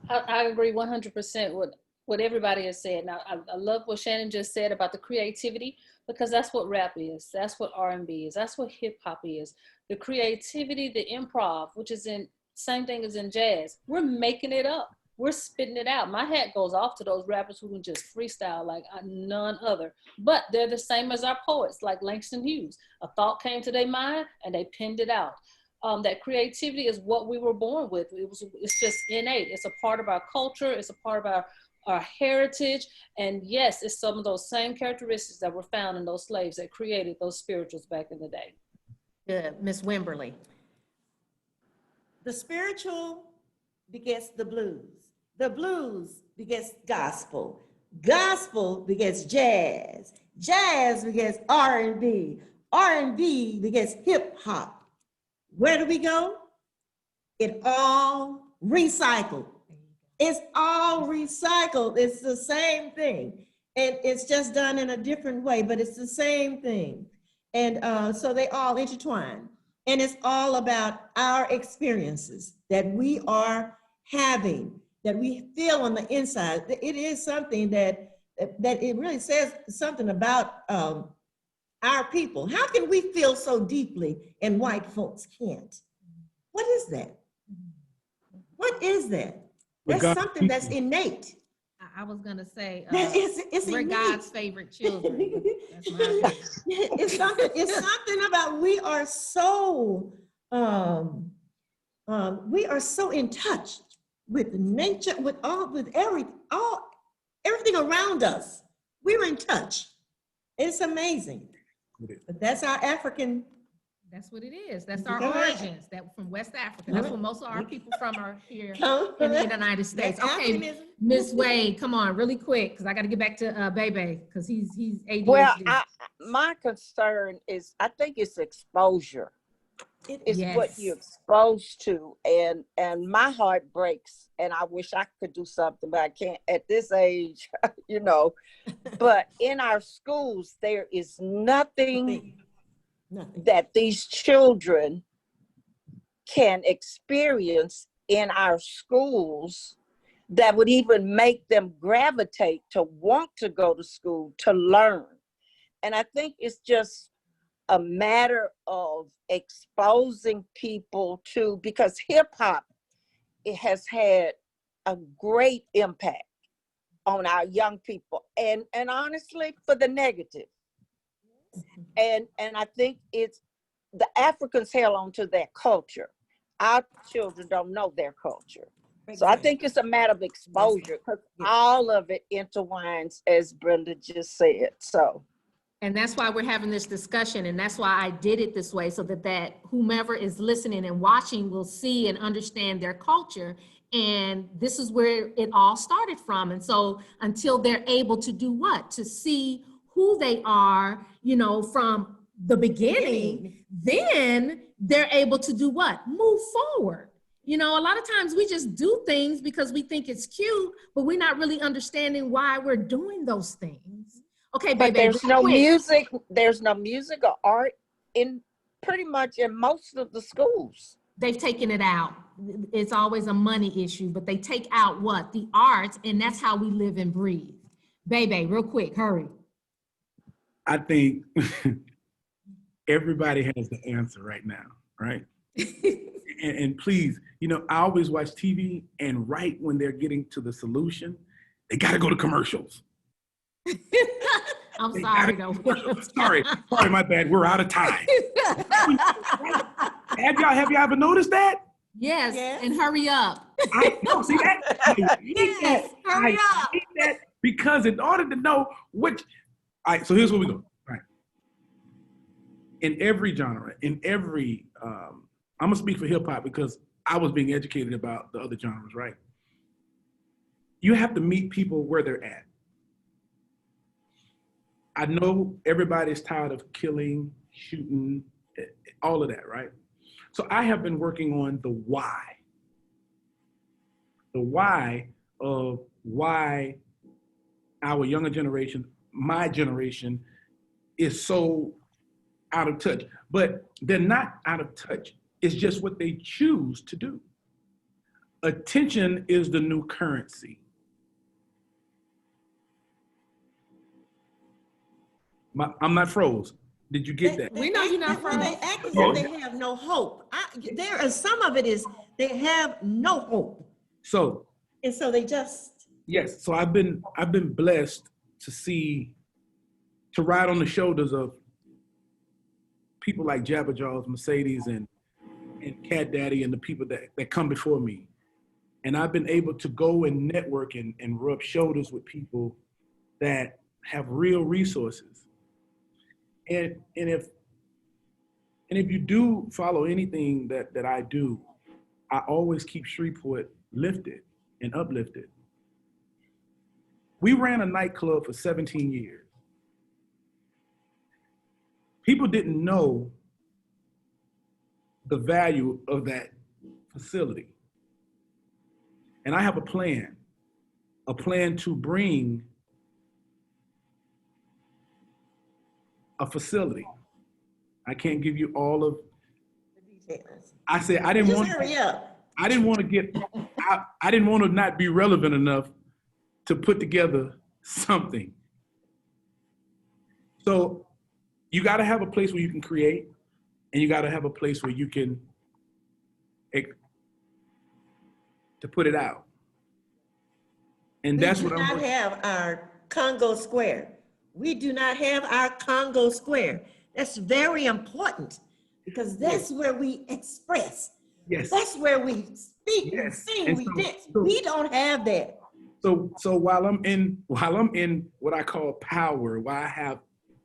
G: I agree 100% with what everybody has said. Now, I love what Shannon just said about the creativity, because that's what rap is. That's what R&B is. That's what hip hop is. The creativity, the improv, which is same thing as in jazz. We're making it up. We're spitting it out. My hat goes off to those rappers who can just freestyle like none other. But they're the same as our poets, like Langston Hughes. A thought came to their mind and they penned it out. That creativity is what we were born with. It's just innate. It's a part of our culture. It's a part of our heritage. And yes, it's some of those same characteristics that were found in those slaves that created those spirituals back in the day.
B: Good. Ms. Wimberly.
E: The spiritual begets the blues. The blues begets gospel. Gospel begets jazz. Jazz begets R&B. R&B begets hip hop. Where do we go? It all recycled. It's all recycled. It's the same thing. And it's just done in a different way, but it's the same thing. And so they all intertwine. And it's all about our experiences that we are having, that we feel on the inside. It is something that it really says something about our people. How can we feel so deeply and white folks can't? What is that? What is that? That's something that's innate.
B: I was gonna say
E: it's
B: we're
E: innate.
B: God's favorite children. That's my opinion.
E: It's something about we are so we are so in touch with nature, with everything around us. We're in touch. It's amazing. But that's our African.
B: That's what it is. That's our
E: Go ahead.
B: origins. That from West Africa. That's where most of our people from are here
E: Come
B: in the
E: on.
B: United States.
E: That's
B: Okay,
E: Africanism.
B: Miss Wade, come on, really quick, because I got to get back to Bebe because he's ADHD.
D: Well, my concern is, I think it's exposure. It's what
B: Yes.
D: you're exposed to, and my heart breaks, and I wish I could do something, but I can't at this age, you know. But in our schools, there is nothing that these children can experience in our schools that would even make them gravitate to want to go to school to learn. And I think it's just a matter of exposing people to, because hip hop, it has had a great impact on our young people, and honestly, for the negative. And I think it's the Africans held on to their culture. Our children don't know their culture. So I think it's a matter of exposure, because all of it intertwines, as Brenda just said. So.
B: And that's why we're having this discussion, and that's why I did it this way, so that whomever is listening and watching will see and understand their culture. And this is where it all started from. And so until they're able to do what? To see who they are, you know, from the beginning, then they're able to do what? Move forward. You know, a lot of times we just do things because we think it's cute, but we're not really understanding why we're doing those things. Okay,
D: but
B: baby.
D: There's no music or art in pretty much in most of the schools.
B: They've taken it out. It's always a money issue, but they take out what? The arts, and that's how we live and breathe. Baby, real quick, hurry.
I: I think everybody has the answer right now, right? and please, you know, I always watch TV, and right when they're getting to the solution, they got to go to commercials.
B: I'm sorry, though.
I: sorry, my bad. We're out of time. Have y'all ever noticed that?
B: Yes, and hurry up.
I: I know, see that?
B: Yes, hurry up.
I: I that because in order to know which, all right, so here's what we go. All right. In every genre, in every, I'm gonna speak for hip hop because I was being educated about the other genres, right? You have to meet people where they're at. I know everybody's tired of killing, shooting, all of that, right? So I have been working on the why. The why of why our younger generation, my generation, is so out of touch. But they're not out of touch. It's just what they choose to do. Attention is the new currency. I'm not froze. Did you get that?
B: We know you're not froze.
E: They act as if they have no hope. Some of it is they have no hope.
I: So.
E: And so they just.
I: Yes. So I've been blessed to ride on the shoulders of people like Jabba Jaws, Mercedes, and Cat Daddy, and the people that come before me. And I've been able to go and network and rub shoulders with people that have real resources. And if you do follow anything that I do, I always keep Shreveport lifted and uplifted. We ran a nightclub for 17 years. People didn't know the value of that facility. And I have a plan to bring a facility. I can't give you all of
E: the details.
I: I said I didn't want to not be relevant enough to put together something. So you got to have a place where you can create, and you got to have a place where you can to put it out. And that's what I'm.
E: We do not have our Congo Square. We do not have our Congo Square. That's very important because that's where we express.
I: Yes.
E: That's where we speak, we
I: Yes.
E: sing,
I: And
E: we
I: so-
E: dance.
I: so-
E: We don't have that.
I: So while I'm in what I call power, while I have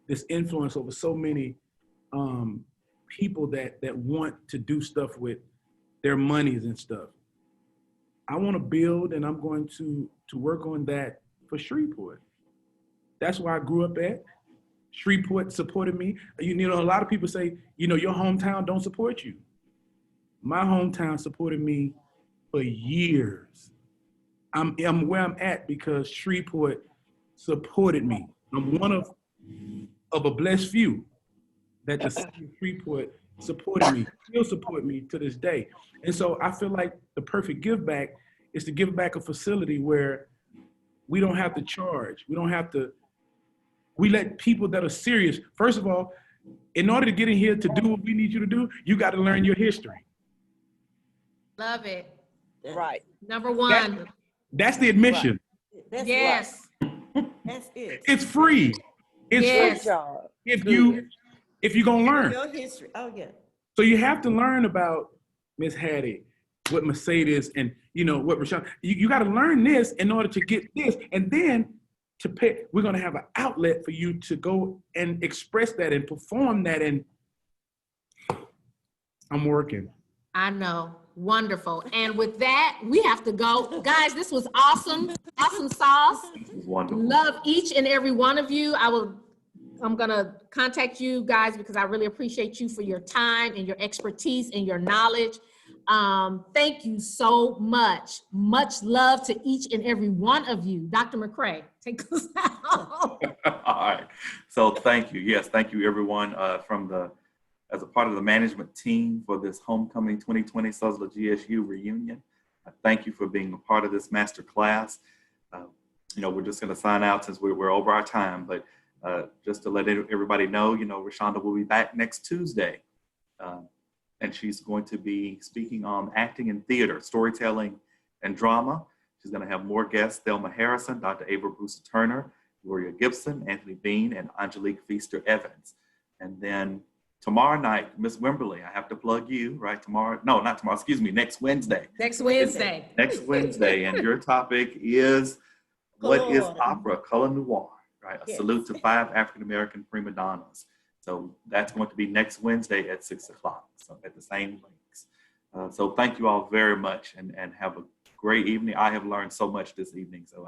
I: this influence over so many people that want to do stuff with their monies and stuff, I want to build, and I'm going to work on that for Shreveport. That's where I grew up at. Shreveport supported me. You know, a lot of people say, you know, your hometown don't support you. My hometown supported me for years. I'm where I'm at because Shreveport supported me. I'm one of a blessed few that the city of Shreveport supported me, still support me to this day. And so I feel like the perfect give back is to give back a facility where we don't have to charge. We let people that are serious, first of all, in order to get in here to do what we need you to do, you got to learn your history.
B: Love it.
D: Right.
B: Number one.
I: That's the admission.
E: That's
B: Yes.
E: right. That's it.
I: It's free. It's
B: Yes.
D: Good job.
I: if you're gonna learn.
E: Your history. Oh, yeah.
I: So you have to learn about Miss Hattie, what Mercedes, and you know what Rashawn. You got to learn this in order to get this, and then to pay. We're gonna have an outlet for you to go and express that and perform that. And I'm working.
B: I know. Wonderful. And with that, we have to go. Guys, this was awesome. Awesome sauce.
F: It was wonderful.
B: Love each and every one of you. I'm gonna contact you guys because I really appreciate you for your time and your expertise and your knowledge. Thank you so much. Much love to each and every one of you. Dr. McCray, take us out.
F: All right. So thank you. Yes, thank you everyone as a part of the management team for this Homecoming 2020 Suzzla GSU reunion. Thank you for being a part of this master class. You know, we're just going to sign out since we're over our time, but just to let everybody know, you know, Rashonda will be back next Tuesday. And she's going to be speaking on acting in theater, storytelling, and drama. She's going to have more guests: Thelma Harrison, Dr. Ava Brewster Turner, Gloria Gibson, Anthony Bean, and Angelique Feaster Evans. And then tomorrow night, Miss Wimberly, I have to plug you, right? Next Wednesday.
B: Next Wednesday.
F: Next Wednesday, and your topic is what is
E: Color.
F: opera, color noir, right? A
E: Yes.
F: salute to 5 African-American prima donnas. So that's going to be next Wednesday at 6 o'clock, so at the same links. So thank you all very much, and have a great evening. I have learned so much this evening, so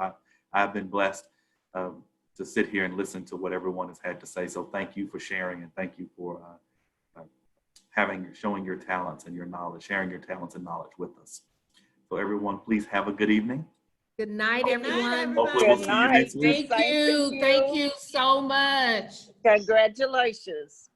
F: I've been blessed to sit here and listen to what everyone has had to say. So thank you for sharing, and thank you for showing your talents and your knowledge, sharing your talents and knowledge with us. So everyone, please have a good evening.
B: Good night,
E: Good night,
B: everyone.
E: everybody.
F: Hopefully we'll see you next week.
B: Thank you. Thank you so much.
D: Congratulations.